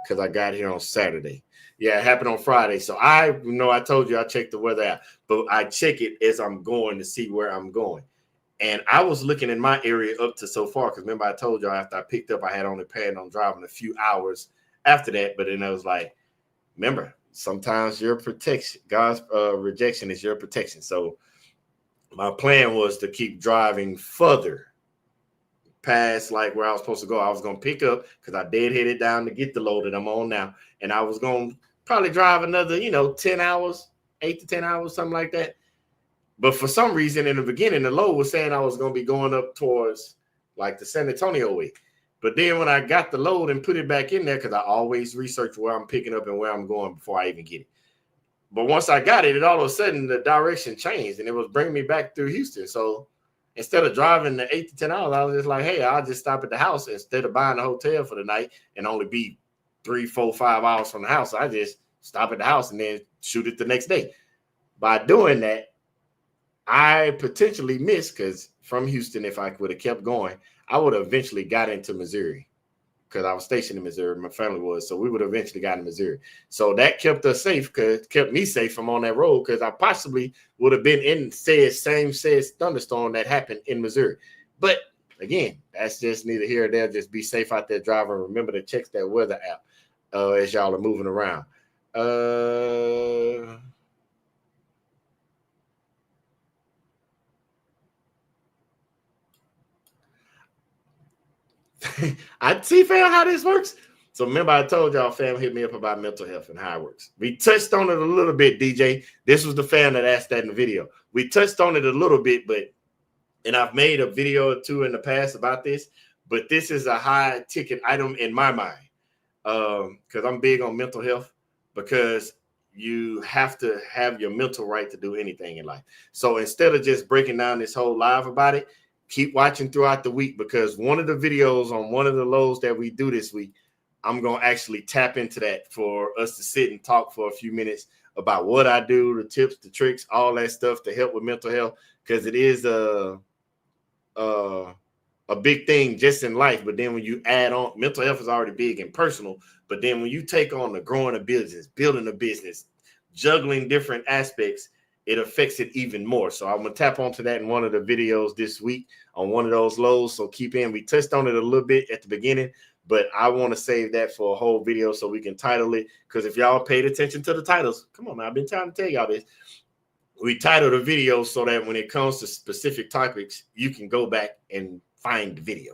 because I got here on Saturday. Yeah, it happened on Friday. So I told you I checked the weather out, but I check it as I'm going to see where I'm going. And I was looking in my area up to so far, because remember I told y'all after I picked up, I had only planned on driving a few hours after that. But then I was like, remember, sometimes your protection, God's rejection is your protection. So my plan was to keep driving further past like where I was supposed to go. I was going to pick up because I did hit it down to get the load that I'm on now. And I was going to probably drive another, 10 hours, 8 to 10 hours, something like that. But for some reason, in the beginning, the load was saying I was going to be going up towards like the San Antonio way. But then when I got the load and put it back in there, because I always research where I'm picking up and where I'm going before I even get it. But once I got it, all of a sudden the direction changed and it was bringing me back through Houston. So instead of driving the 8 to 10 hours, I was just like, hey, I'll just stop at the house instead of buying a hotel for the night and only be 3, 4, 5 hours from the house. I just stop at the house and then shoot it the next day. By doing that, I potentially missed, because from Houston, if I would have kept going, I would have eventually got into Missouri, because I was stationed in Missouri. My family was, so we would have eventually got in Missouri. So that kept us safe, because kept me safe from on that road, because I possibly would have been in said thunderstorm that happened in Missouri. But again, that's just neither here or there. Just be safe out there driving. Remember to check that weather app as y'all are moving around. I see, fam, how this works. So remember, I told y'all, fam, hit me up about mental health and how it works. We touched on it a little bit, DJ. This was the fan that asked that in the video. We touched on it a little bit, and I've made a video or two in the past about this, but this is a high ticket item in my mind, because I'm big on mental health, because you have to have your mental right to do anything in life. So instead of just breaking down this whole live about it, keep watching throughout the week, because one of the videos on one of the loads that we do this week, I'm going to actually tap into that for us to sit and talk for a few minutes about what I do, the tips, the tricks, all that stuff to help with mental health, because it is a big thing just in life. But then when you add on, mental health is already big and personal, but then when you take on the growing a business, building a business, juggling different aspects, it affects it even more. So I'm going to tap onto that in one of the videos this week on one of those lows. So keep in. We touched on it a little bit at the beginning, but I want to save that for a whole video so we can title it. Because if y'all paid attention to the titles, come on, man, I've been trying to tell y'all this. We title the video so that when it comes to specific topics, you can go back and find the video.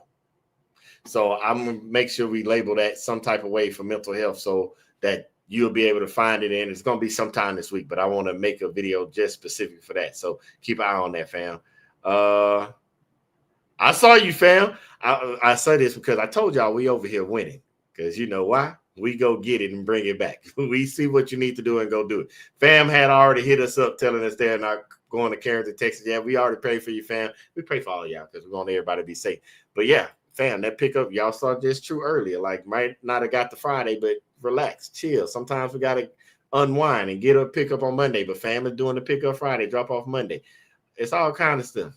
So I'm going to make sure we label that some type of way for mental health so that you'll be able to find it in. It's going to be sometime this week, but I want to make a video just specific for that. So keep an eye on that, fam. I saw you, fam. I say this because I told y'all we over here winning, because you know why? We go get it and bring it back. We see what you need to do and go do it. Fam had already hit us up telling us they're not going to Carrington, Texas. Yeah, we already prayed for you, fam. We pray for all y'all because we want everybody to be safe. But yeah, fam, that pickup, y'all saw just true earlier. Like, might not have got the Friday, but relax, chill. Sometimes we got to unwind and get a pickup on Monday. But fam is doing the pickup Friday, drop off Monday. It's all kind of stuff.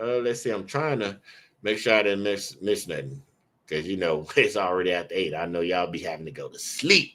Let's see. I'm trying to make sure I didn't miss nothing, because you know it's already after 8. I know y'all be having to go to sleep.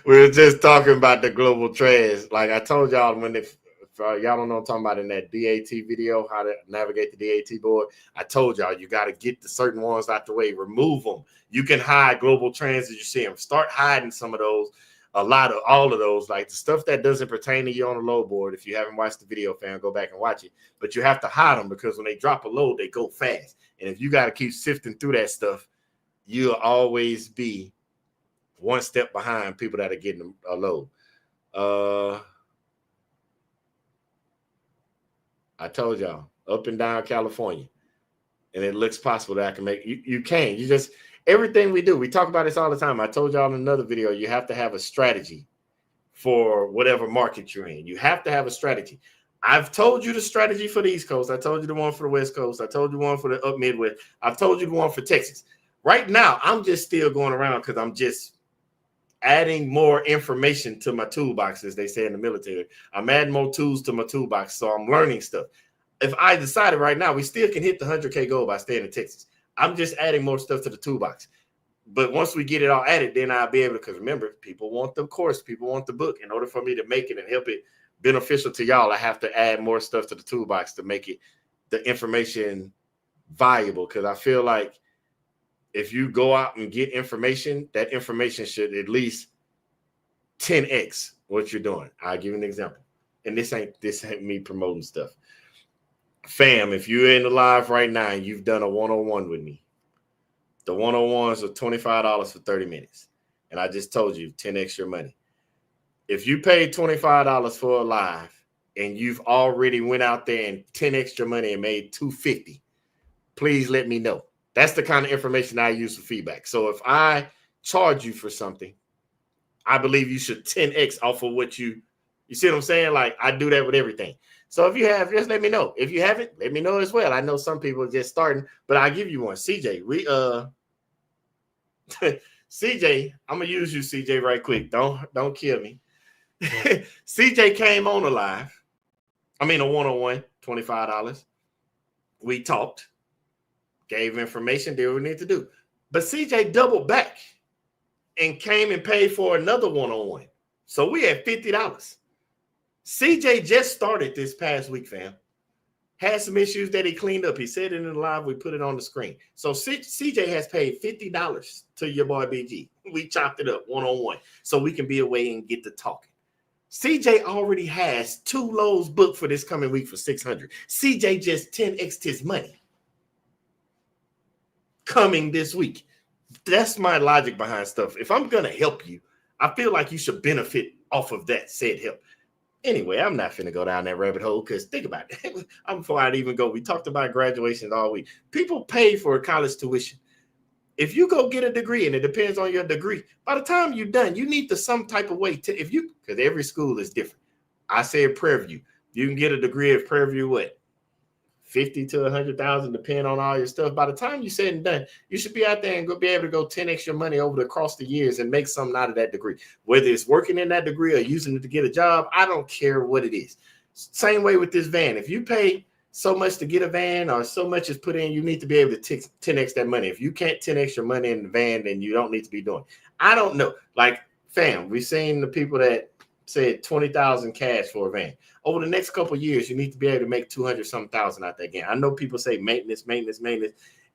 We were just talking about the global trends. Like I told y'all, when y'all don't know what I'm talking about in that DAT video, how to navigate the DAT board. I told y'all you got to get the certain ones out the way, remove them. You can hide global trends as you see them. Start hiding some of those, a lot of all of those, like the stuff that doesn't pertain to you on the load board. If you haven't watched the video, fam, go back and watch it. But you have to hide them, because when they drop a load, they go fast. And if you got to keep sifting through that stuff, you'll always be one step behind people that are getting a load. I told y'all, up and down California, and it looks possible that I can make you can. You just, everything we do, we talk about this all the time. I told y'all in another video, you have to have a strategy for whatever market you're in. You have to have a strategy. I've told you the strategy for the East Coast. I told you the one for the West Coast. I told you one for the up Midwest. I've told you the one for Texas. Right now, I'm just still going around because I'm just adding more information to my toolbox, as they say in the military. I'm adding more tools to my toolbox, so I'm learning stuff. If I decided right now, we still can hit the 100K goal by staying in Texas. I'm just adding more stuff to the toolbox. But once we get it all added, then I'll be able to, because remember, people want the course, people want the book. In order for me to make it and help it beneficial to y'all, I have to add more stuff to the toolbox to make it, the information, valuable. Because I feel like if you go out and get information, that information should at least 10x what you're doing. I'll give you an example. And this ain't me promoting stuff. Fam, if you're in the live right now and you've done a one-on-one with me, the one-on-ones are $25 for 30 minutes. And I just told you 10x your money. If you paid $25 for a live and you've already went out there and 10x your money and made $250, please let me know. That's the kind of information I use for feedback. So if I charge you for something, I believe you should 10x off of what you see what I'm saying? Like, I do that with everything. So if you have, just let me know. If you haven't, let me know as well. I know some people are just starting, but I'll give you one. CJ, CJ, I'm gonna use you, CJ, right quick. Don't kill me. CJ came on a live. I mean, a one-on-one, $25. We talked, gave information, did what we need to do. But CJ doubled back and came and paid for another one-on-one. So we had $50. CJ just started this past week, fam. Had some issues that he cleaned up. He said it in the live. We put it on the screen. So CJ has paid $50 to your boy BG. We chopped it up one-on-one so we can be away and get to talking. CJ already has 2 lows booked for this coming week for $600. CJ just 10x'd his money coming this week. That's my logic behind stuff. If I'm going to help you, I feel like you should benefit off of that said help. Anyway, I'm not finna go down that rabbit hole, because think about it. Before I'd even go, we talked about graduations all week. People pay for college tuition. If you go get a degree, and it depends on your degree, by the time you're done, you need to some type of way to, because every school is different. I said Prairie View. You can get a degree at Prairie View, what? 50 to 100,000, depending on all your stuff. By the time you said and done, you should be out there and be able to go 10x your money across the years and make something out of that degree. Whether it's working in that degree or using it to get a job, I don't care what it is. Same way with this van. If you pay so much to get a van, or so much is put in, you need to be able to 10x that money. If you can't 10x your money in the van, then you don't need to be doing. I don't know. Like, fam, we've seen the people that said 20,000 cash for a van. Over the next couple of years, you need to be able to make 200-something thousand out that van. I know people say maintenance.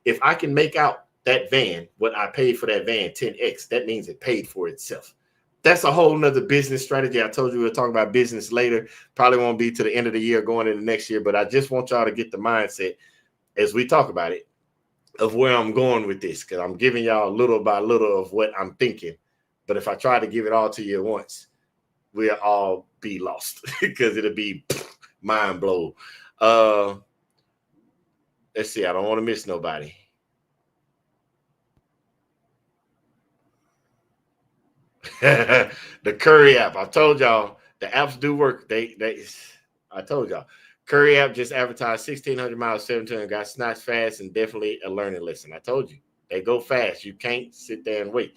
If I can make out that van, what I paid for that van 10x, that means it paid for itself. That's a whole nother business strategy. I told you we'll talk about business later. Probably won't be to the end of the year, going into next year, but I just want y'all to get the mindset as we talk about it of where I'm going with this, because I'm giving y'all little by little of what I'm thinking. But if I try to give it all to you at once, we'll all be lost, because it'll be mind blown. Let's see. I don't want to miss nobody. The Curry app. I told y'all the apps do work. I told y'all Curry app just advertised 1,600 miles, 7 got snatched fast and definitely a learning lesson. I told you, they go fast. You can't sit there and wait.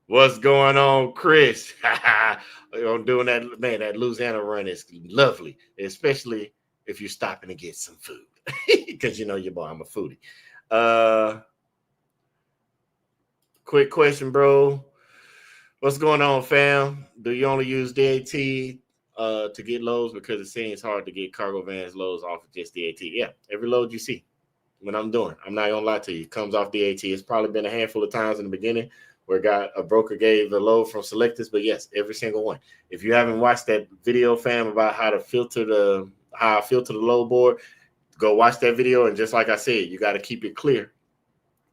What's going on, Chris? I'm doing that, man. That Louisiana run is lovely, especially if you're stopping to get some food, because you know your boy, I'm a foodie. Quick question, bro. What's going on, fam? Do you only use DAT to get loads? Because it seems hard to get cargo vans loads off of just DAT. Yeah, every load you see when I'm doing, I'm not gonna lie to you, it comes off DAT. It's probably been a handful of times in the beginning where a broker gave the load from selectors, but yes, every single one. If you haven't watched that video, fam, about how I filter the load board, go watch that video. And just like I said, you got to keep it clear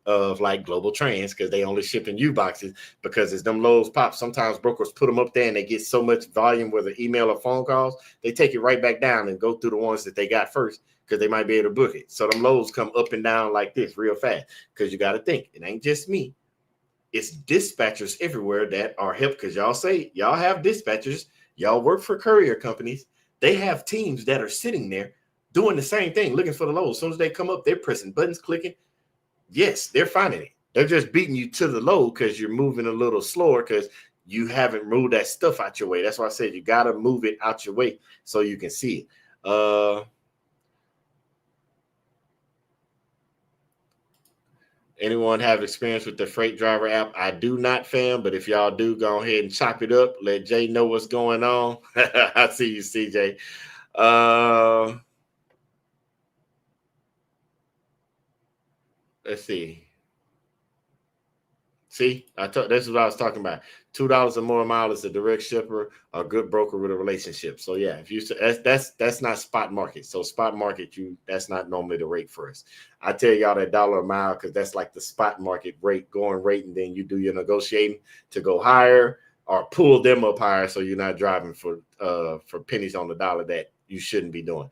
of like global trans, because they only ship in U boxes, because as them loads pop, sometimes brokers put them up there and they get so much volume, whether email or phone calls, they take it right back down and go through the ones that they got first, because they might be able to book it. So them loads come up and down like this real fast, because you got to think it ain't just me. It's dispatchers everywhere that are helped, because y'all say y'all have dispatchers, y'all work for courier companies. They have teams that are sitting there doing the same thing, looking for the loads. As soon as they come up, they're pressing buttons, clicking. Yes, they're finding it. They're just beating you to the load because you're moving a little slower, because you haven't moved that stuff out your way. That's why I said you got to move it out your way so you can see it. Anyone have experience with the Freight Driver app? I do not, fam, but if y'all do, go ahead and chop it up. Let Jay know what's going on. I see you, CJ. Let's see. See, this is what I was talking about. $2 or more a mile is a direct shipper, a good broker with a relationship. So yeah, if you that's not spot market. So spot market, that's not normally the rate for us. I tell y'all that $1 a mile because that's like the spot market going rate, and then you do your negotiating to go higher or pull them up higher, so you're not driving for pennies on the dollar that you shouldn't be doing.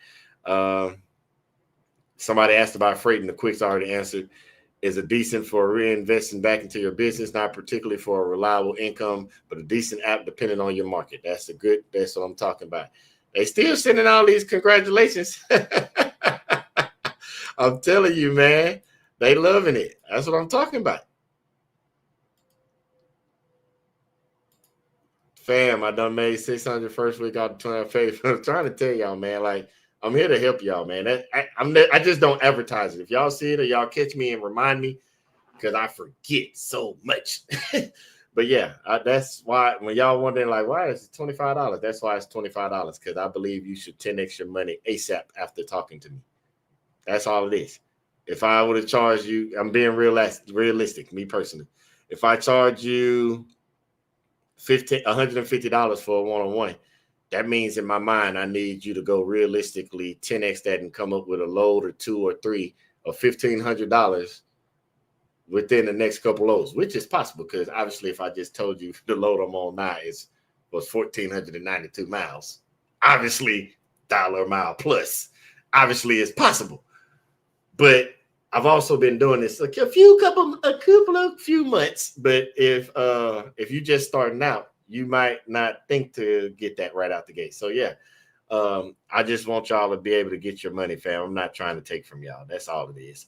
Somebody asked about freight, and the Quick's already answered. Is a decent for reinvesting back into your business, not particularly for a reliable income, but a decent app depending on your market. That's what I'm talking about. They still sending all these congratulations. I'm telling you, man, they loving it. That's what I'm talking about. Fam, I done made 600 first week out of 25. I'm trying to tell y'all, man, like, I'm here to help y'all, man. I just don't advertise it. If y'all see it or y'all catch me and remind me, because I forget so much. But yeah, that's why when y'all wondering like, why is it $25? That's why it's $25, because I believe you should 10x your money ASAP after talking to me. That's all it is. If I would have charged you, I'm being realistic, me personally. If I charge you $150 for a one-on-one, that means in my mind, I need you to go realistically 10x that and come up with a load or two or three of $1,500 within the next couple loads, which is possible, because obviously if I just told you the load I'm on now was 1,492 miles, obviously $1 a mile plus, obviously it's possible. But I've also been doing this a few months. But if you just starting out, you might not think to get that right out the gate. So yeah, I just want y'all to be able to get your money, fam. I'm not trying to take from y'all. That's all it is.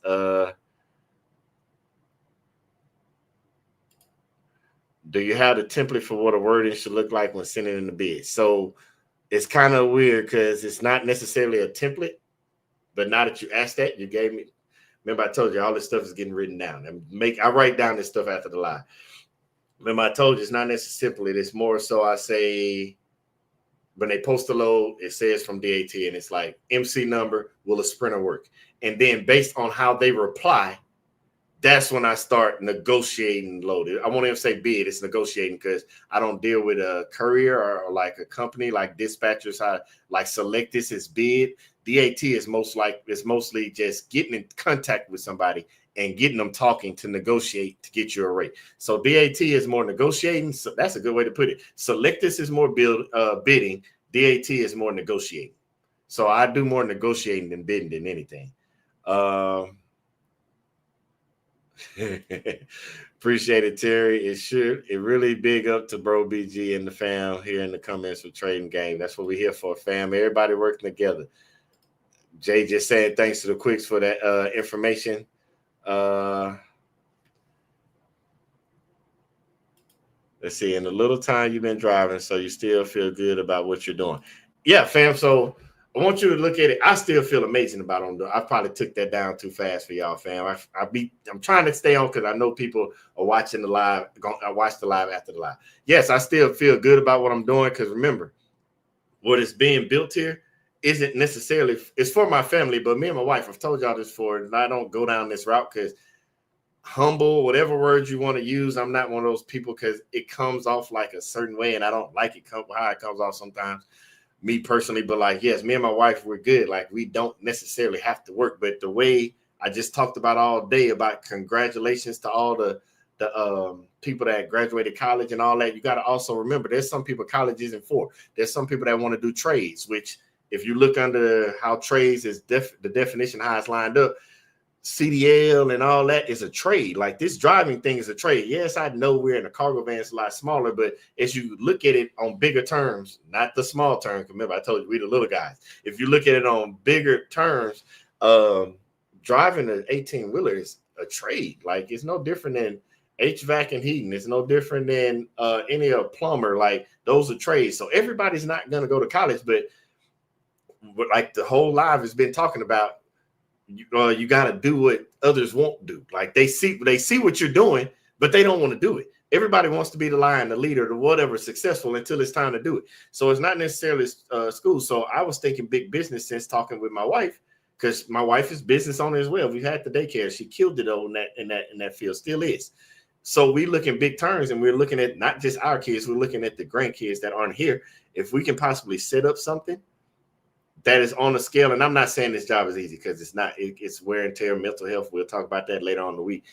Do you have the template for what a wording should look like when sending in the bid? So it's kind of weird because it's not necessarily a template, but now that you asked that, you gave me. Remember, I told you all this stuff is getting written down. I write down this stuff after the live. Remember, I told you it's not necessarily. It's more so I say when they post a load, it says from DAT, and it's like MC number, will a sprinter work? And then based on how they reply, that's when I start negotiating loaded. I won't even say bid, it's negotiating, because I don't deal with a courier or like a company like dispatchers. Like select this is bid. DAT is mostly just getting in contact with somebody and getting them talking to negotiate to get you a rate. So DAT is more negotiating. So that's a good way to put it. Select this is more bidding. DAT is more negotiating. So I do more negotiating than bidding than anything. Appreciate it, Terry. It really big up to Bro BG and the fam here in the comments for Trading Game. That's what we're here for, fam. Everybody working together. Jay just saying thanks to the Quicks for that information. Let's see. In the little time you've been driving, so you still feel good about what you're doing. Yeah, fam. So I want you to look at it. I still feel amazing about what I'm doing. I probably took that down too fast for y'all, fam. I'm trying to stay on because I know people are watching the live. I watch the live after the live. Yes, I still feel good about what I'm doing because remember, what is being built here isn't necessarily, it's for my family, but me and my wife, I've told y'all this before, and I don't go down this route because humble, whatever words you want to use, I'm not one of those people because it comes off like a certain way and I don't like it how it comes off sometimes, me personally. But like, yes, me and my wife, we're good. Like we don't necessarily have to work, but the way I just talked about all day about congratulations to all the people that graduated college and all that, you got to also remember there's some people college isn't for. There's some people that want to do trades, which if you look under how trades is the definition, how it's lined up, CDL and all that is a trade. Like this driving thing is a trade. Yes, I know we're in a cargo van, it's a lot smaller, but as you look at it on bigger terms, not the small terms, remember I told you we the little guys. If you look at it on bigger terms, driving an 18-wheeler is a trade. Like it's no different than HVAC and heating. It's no different than any plumber. Like those are trades. So everybody's not going to go to college, but like the whole live has been talking about, you got to do what others won't do. Like they see what you're doing, but they don't want to do it. Everybody wants to be the lion, the leader, the whatever, successful until it's time to do it. So it's not necessarily school. So I was thinking big business since talking with my wife, because my wife is business owner as well. We've had the daycare. She killed it in that field, still is. So we look in big terms, and we're looking at not just our kids, we're looking at the grandkids that aren't here. If we can possibly set up something that is on a scale, and I'm not saying this job is easy because it's not. It's wear and tear, mental health. We'll talk about that later on in the week.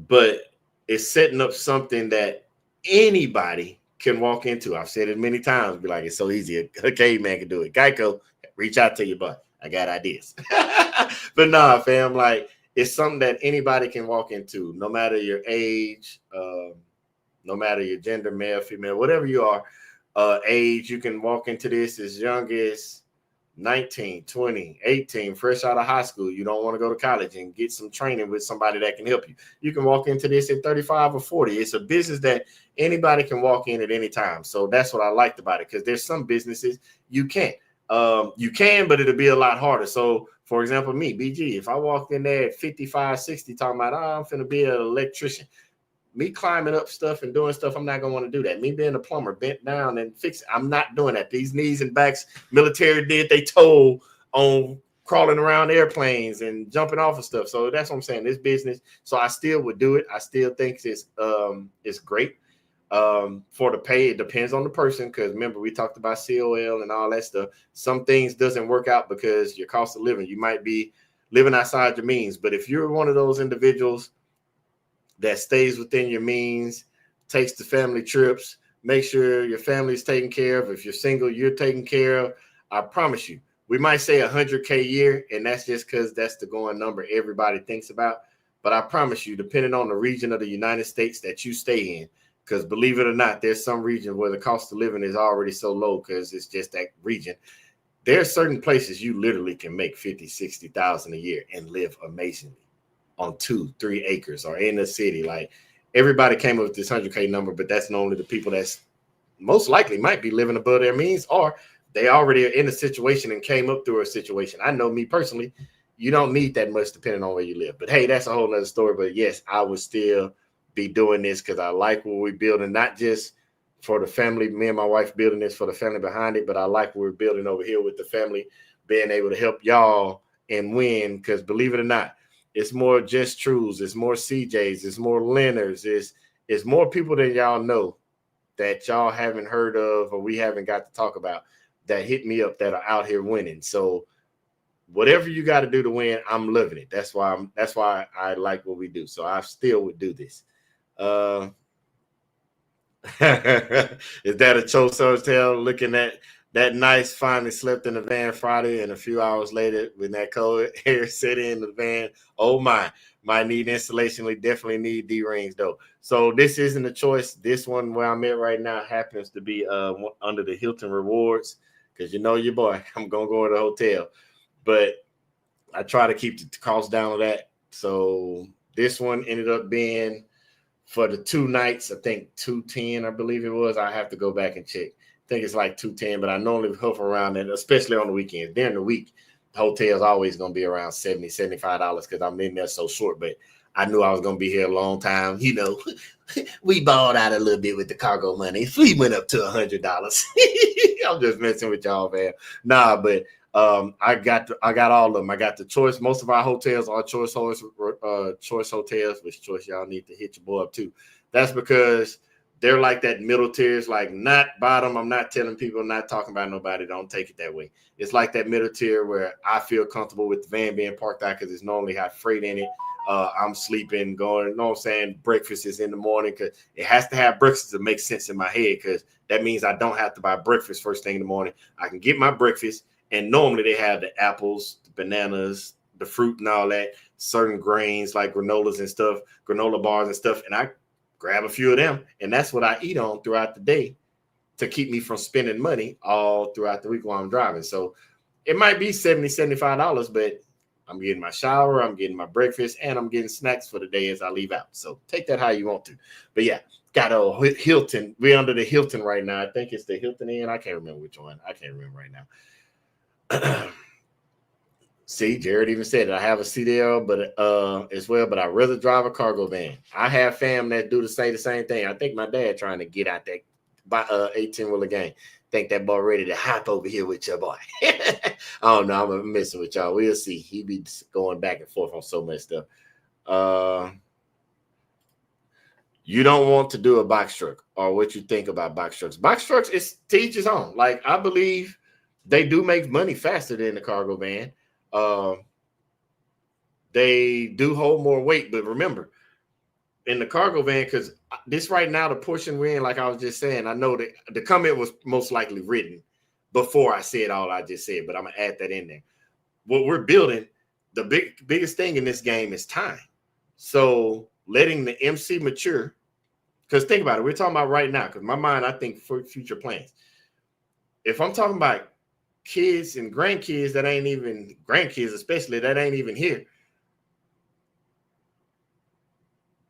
But it's setting up something that anybody can walk into. I've said it many times. Be like, it's so easy. A caveman can do it. Geico, reach out to your butt. I got ideas. But nah, fam, like it's something that anybody can walk into, no matter your age, no matter your gender, male, female, whatever you are. Age, you can walk into this as young as 19, 20, 18, fresh out of high school. You don't want to go to college and get some training with somebody that can help you. You can walk into this at 35 or 40. It's a business that anybody can walk in at any time. So that's what I liked about it, because there's some businesses you can't. You can, but it'll be a lot harder. So, for example, me, BG, if I walked in there at 55, 60, talking about, I'm finna be an electrician, me climbing up stuff and doing stuff, I'm not going to want to do that. Me being a plumber, bent down and fix it, I'm not doing that. These knees and backs, military did they told on crawling around airplanes and jumping off of stuff. So that's what I'm saying, this business. So I still would do it. I still think it's great. For the pay, it depends on the person, because remember, we talked about COL and all that stuff. Some things doesn't work out because your cost of living, you might be living outside your means. But if you're one of those individuals that stays within your means, takes the family trips, make sure your family's taken care of. If you're single, you're taken care of. I promise you, we might say 100K a year, and that's just because that's the going number everybody thinks about. But I promise you, depending on the region of the United States that you stay in, because believe it or not, there's some region where the cost of living is already so low because it's just that region. There are certain places you literally can make 50, 60,000 a year and live amazingly on 2-3 acres or in the city. Like everybody came up with this 100K number, but that's only the people that's most likely might be living above their means, or they already are in a situation and came up through a situation. I know me personally, you don't need that much depending on where you live. But hey, that's a whole nother story. But yes, I would still be doing this because I like what we're building, not just for the family, me and my wife building this for the family behind it, but I like what we're building over here with the family, being able to help y'all and win. Because believe it or not, it's more Just Trues, it's more CJs, it's more Leonards, it's more people than y'all know that y'all haven't heard of or we haven't got to talk about that hit me up that are out here winning. So whatever you got to do to win, I'm loving it. That's why I like what we do. So I still would do this. Is that a Cho Tale looking at that night, finally slept in the van Friday, and a few hours later, when that cold air set in the van, oh my, might need installation. We definitely need D-rings though. So this isn't a choice. This one where I'm at right now happens to be under the Hilton Rewards, because you know your boy, I'm gonna go to the hotel, but I try to keep the cost down on that. So this one ended up being for the 2 nights, I think 210, I believe it was. I have to go back and check. I think it's like 210, but I normally hover around that, especially on the weekends. During the week, the hotel's always going to be around $70, $75 because I'm in there so short. But I knew I was going to be here a long time. You know, we balled out a little bit with the cargo money. We went up to $100. I'm just messing with y'all, man. Nah, but I got all of them. I got the choice. Most of our hotels are choice hotels, which choice y'all need to hit your boy up too. That's because they're like that middle tier. It's like not bottom. I'm not telling people, I'm not talking about nobody. Don't take it that way. It's like that middle tier where I feel comfortable with the van being parked out because it's normally got freight in it. I'm sleeping, going, you know what I'm saying? Breakfast is in the morning because it has to have breakfast to make sense in my head because that means I don't have to buy breakfast first thing in the morning. I can get my breakfast, and normally they have the apples, the bananas, the fruit and all that, certain grains like granolas and stuff, granola bars and stuff, and I grab a few of them, and that's what I eat on throughout the day to keep me from spending money all throughout the week while I'm driving. So it might be $70, $75, but I'm getting my shower, I'm getting my breakfast, and I'm getting snacks for the day as I leave out. So take that how you want to. But yeah, got a Hilton. We're under the Hilton right now. I think it's the Hilton Inn. I can't remember which one. I can't remember right now. See, Jared even said it. I have a CDL, but as well, but I'd rather drive a cargo van. I have fam that do the same thing. I think my dad trying to get out that by 18-wheeler game. Think that boy ready to hop over here with your boy. I don't know. I'm messing with y'all. We'll see. He be going back and forth on so much stuff. You don't want to do a box truck, or what you think about box trucks. Box trucks is to each his own. Like, I believe they do make money faster than the cargo van. They do hold more weight, but remember, in the cargo van, because this right now, the portion we're in, like I was just saying, I know that the comment was most likely written before I said all I just said, but I'm gonna add that in there. What we're building, the biggest thing in this game is time. So letting the MC mature, because think about it, we're talking about right now, because my mind, I think for future plans. If I'm talking about kids and grandkids that ain't even grandkids, especially that ain't even here.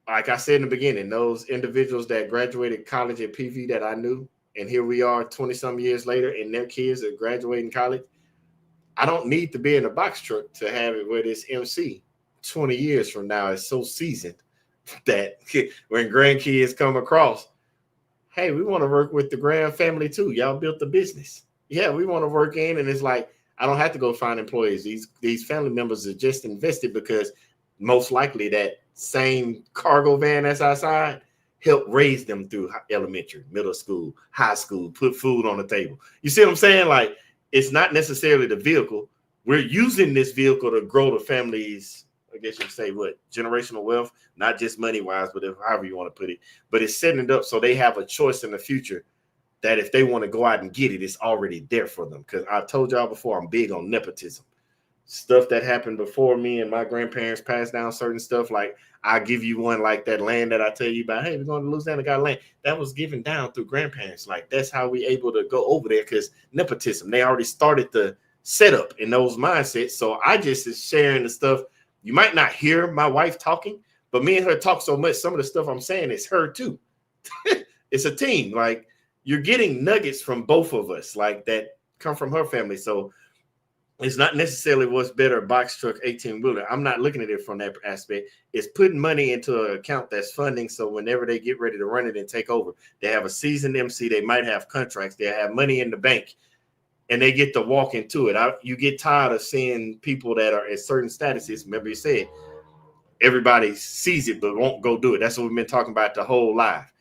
Like I said in the beginning, those individuals that graduated college at PV that I knew, and here we are 20-some years later, and their kids are graduating college. I don't need to be in a box truck to have it where this MC 20 years from now is so seasoned that when grandkids come across, hey, we want to work with the grand family too. Y'all built the business. Yeah, we want to work in, and it's like, I don't have to go find employees. These family members are just invested because most likely that same cargo van that's outside helped raise them through elementary, middle school, high school, put food on the table. You see what I'm saying? Like, it's not necessarily the vehicle. We're using this vehicle to grow the family's, I guess you say, what, generational wealth, not just money-wise, but however you want to put it. But it's setting it up so they have a choice in the future that if they want to go out and get it, it's already there for them. Because I told y'all before, I'm big on nepotism. Stuff that happened before me and my grandparents passed down certain stuff. Like, I give you one like that land that I tell you about. Hey, we're going to Louisiana, got land. That was given down through grandparents. Like, that's how we able to go over there, because nepotism, they already started the setup in those mindsets. So I just is sharing the stuff. You might not hear my wife talking, but me and her talk so much. Some of the stuff I'm saying is her too. It's a team. Like, you're getting nuggets from both of us, like that come from her family. So it's not necessarily what's better, box truck, 18-wheeler. I'm not looking at it from that aspect. It's putting money into an account that's funding, so whenever they get ready to run it and take over, they have a seasoned MC. They might have contracts. They have money in the bank, and they get to walk into it. You get tired of seeing people that are at certain statuses. Remember you said everybody sees it but won't go do it. That's what we've been talking about the whole live.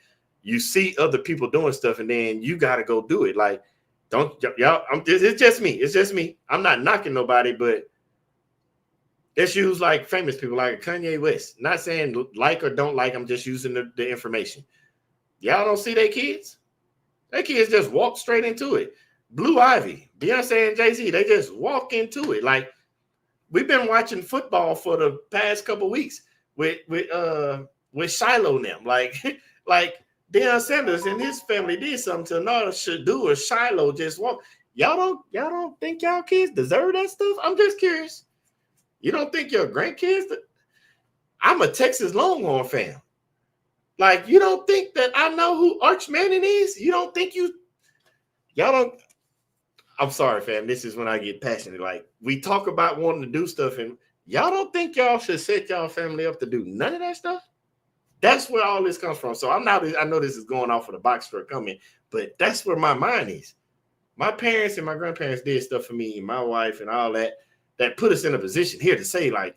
You see other people doing stuff, and then you got to go do it. Like, don't y'all? It's just me. It's just me. I'm not knocking nobody, but let's use like famous people like Kanye West. Not saying like or don't like. I'm just using the information. Y'all don't see their kids. Their kids just walk straight into it. Blue Ivy, Beyonce and Jay-Z, they just walk into it. Like, we've been watching football for the past couple of weeks with Shiloh and them. Like Deion Sanders and his family did something to another Shadu or Shiloh just walk. Y'all don't think y'all kids deserve that stuff? I'm just curious. You don't think your grandkids? I'm a Texas Longhorn fan. Like, you don't think that I know who Arch Manning is? You don't think y'all don't. I'm sorry, fam. This is when I get passionate. Like, we talk about wanting to do stuff, and y'all don't think y'all should set y'all family up to do none of that stuff? That's where all this comes from. So I know this is going off of the box truck coming, but that's where my mind is. My parents and my grandparents did stuff for me and my wife and all that put us in a position here to say, like,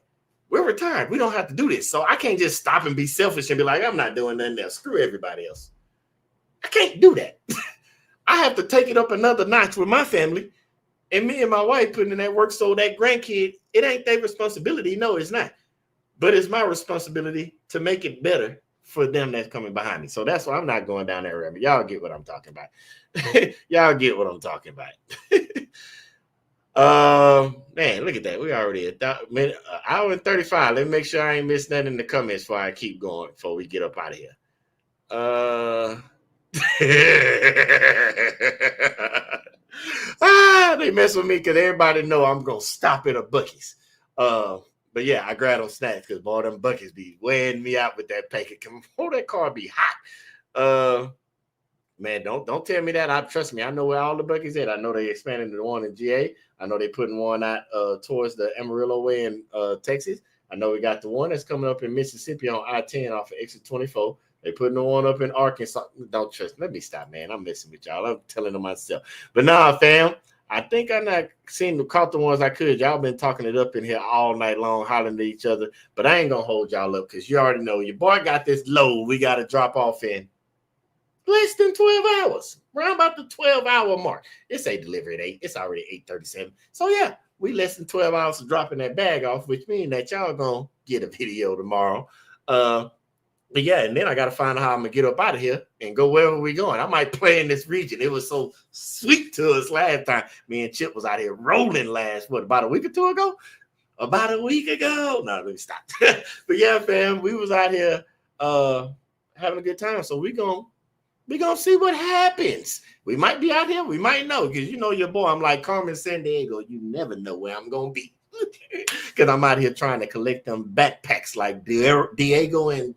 we're retired. We don't have to do this. So I can't just stop and be selfish and be like, I'm not doing nothing else. Screw everybody else. I can't do that. I have to take it up another notch with my family, and me and my wife putting in that work so that grandkid, it ain't their responsibility. No, it's not. But it's my responsibility to make it better for them that's coming behind me. So that's why I'm not going down that rabbit. Y'all get what I'm talking about. Y'all get what I'm talking about. Man, look at that. We already an hour and 35. Let me make sure I ain't missed nothing in the comments before I keep going, before we get up out of here. They mess with me because everybody know I'm gonna stop at a Buc-ee's. But yeah, I grab them snacks because boy, them Buc-ee's be weighing me out with that packet. That car be hot. Man, don't tell me that. Trust me, I know where all the Buc-ee's at. I know they expanded the one in GA. I know they putting one out towards the Amarillo way in Texas. I know we got the one that's coming up in Mississippi on I-10 off of exit 24. They putting the one up in Arkansas. Don't trust. Let me stop, man. I'm messing with y'all. I'm telling them myself. But nah, fam, I think I not caught the ones I could. Y'all been talking it up in here all night long, hollering to each other. But I ain't gonna hold y'all up because you already know your boy got this load we got to drop off in less than 12 hours. Around about the 12-hour mark. It's a delivery at 8. It's already 8:37. So yeah, we less than 12 hours of dropping that bag off, which means that y'all gonna get a video tomorrow. But yeah, and then I got to find out how I'm going to get up out of here and go wherever we're going. I might play in this region. It was so sweet to us last time. Me and Chip was out here rolling about a week or two ago? About a week ago? No, let me stop. But yeah, fam, we was out here having a good time. So we're gonna see what happens. We might be out here. We might know because you know your boy. I'm like Carmen Sandiego. You never know where I'm going to be. Because I'm out here trying to collect them backpacks like Diego and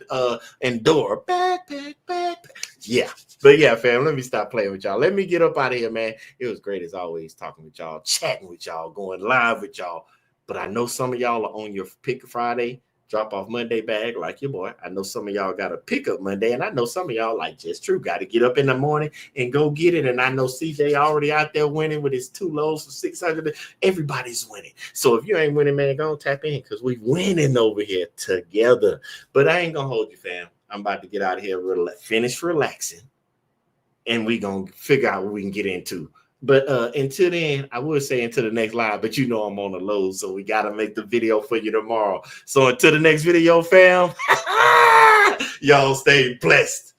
Dora. Backpack. Yeah. But yeah, fam, let me stop playing with y'all. Let me get up out of here, man. It was great as always talking with y'all, chatting with y'all, going live with y'all. But I know some of y'all are on your Pick Friday, drop off Monday bag like your boy. I know some of y'all got a pickup Monday, and I know some of y'all like just true got to get up in the morning and go get it. And I know CJ already out there winning with his 2 loads for 600. Everybody's winning. So if you ain't winning, man, go tap in because we winning over here together. But I ain't gonna hold you, fam. I'm about to get out of here, finish relaxing, and we gonna figure out what we can get into. But until then, I would say until the next live, but you know I'm on the load, so we got to make the video for you tomorrow. So until the next video, fam, y'all stay blessed.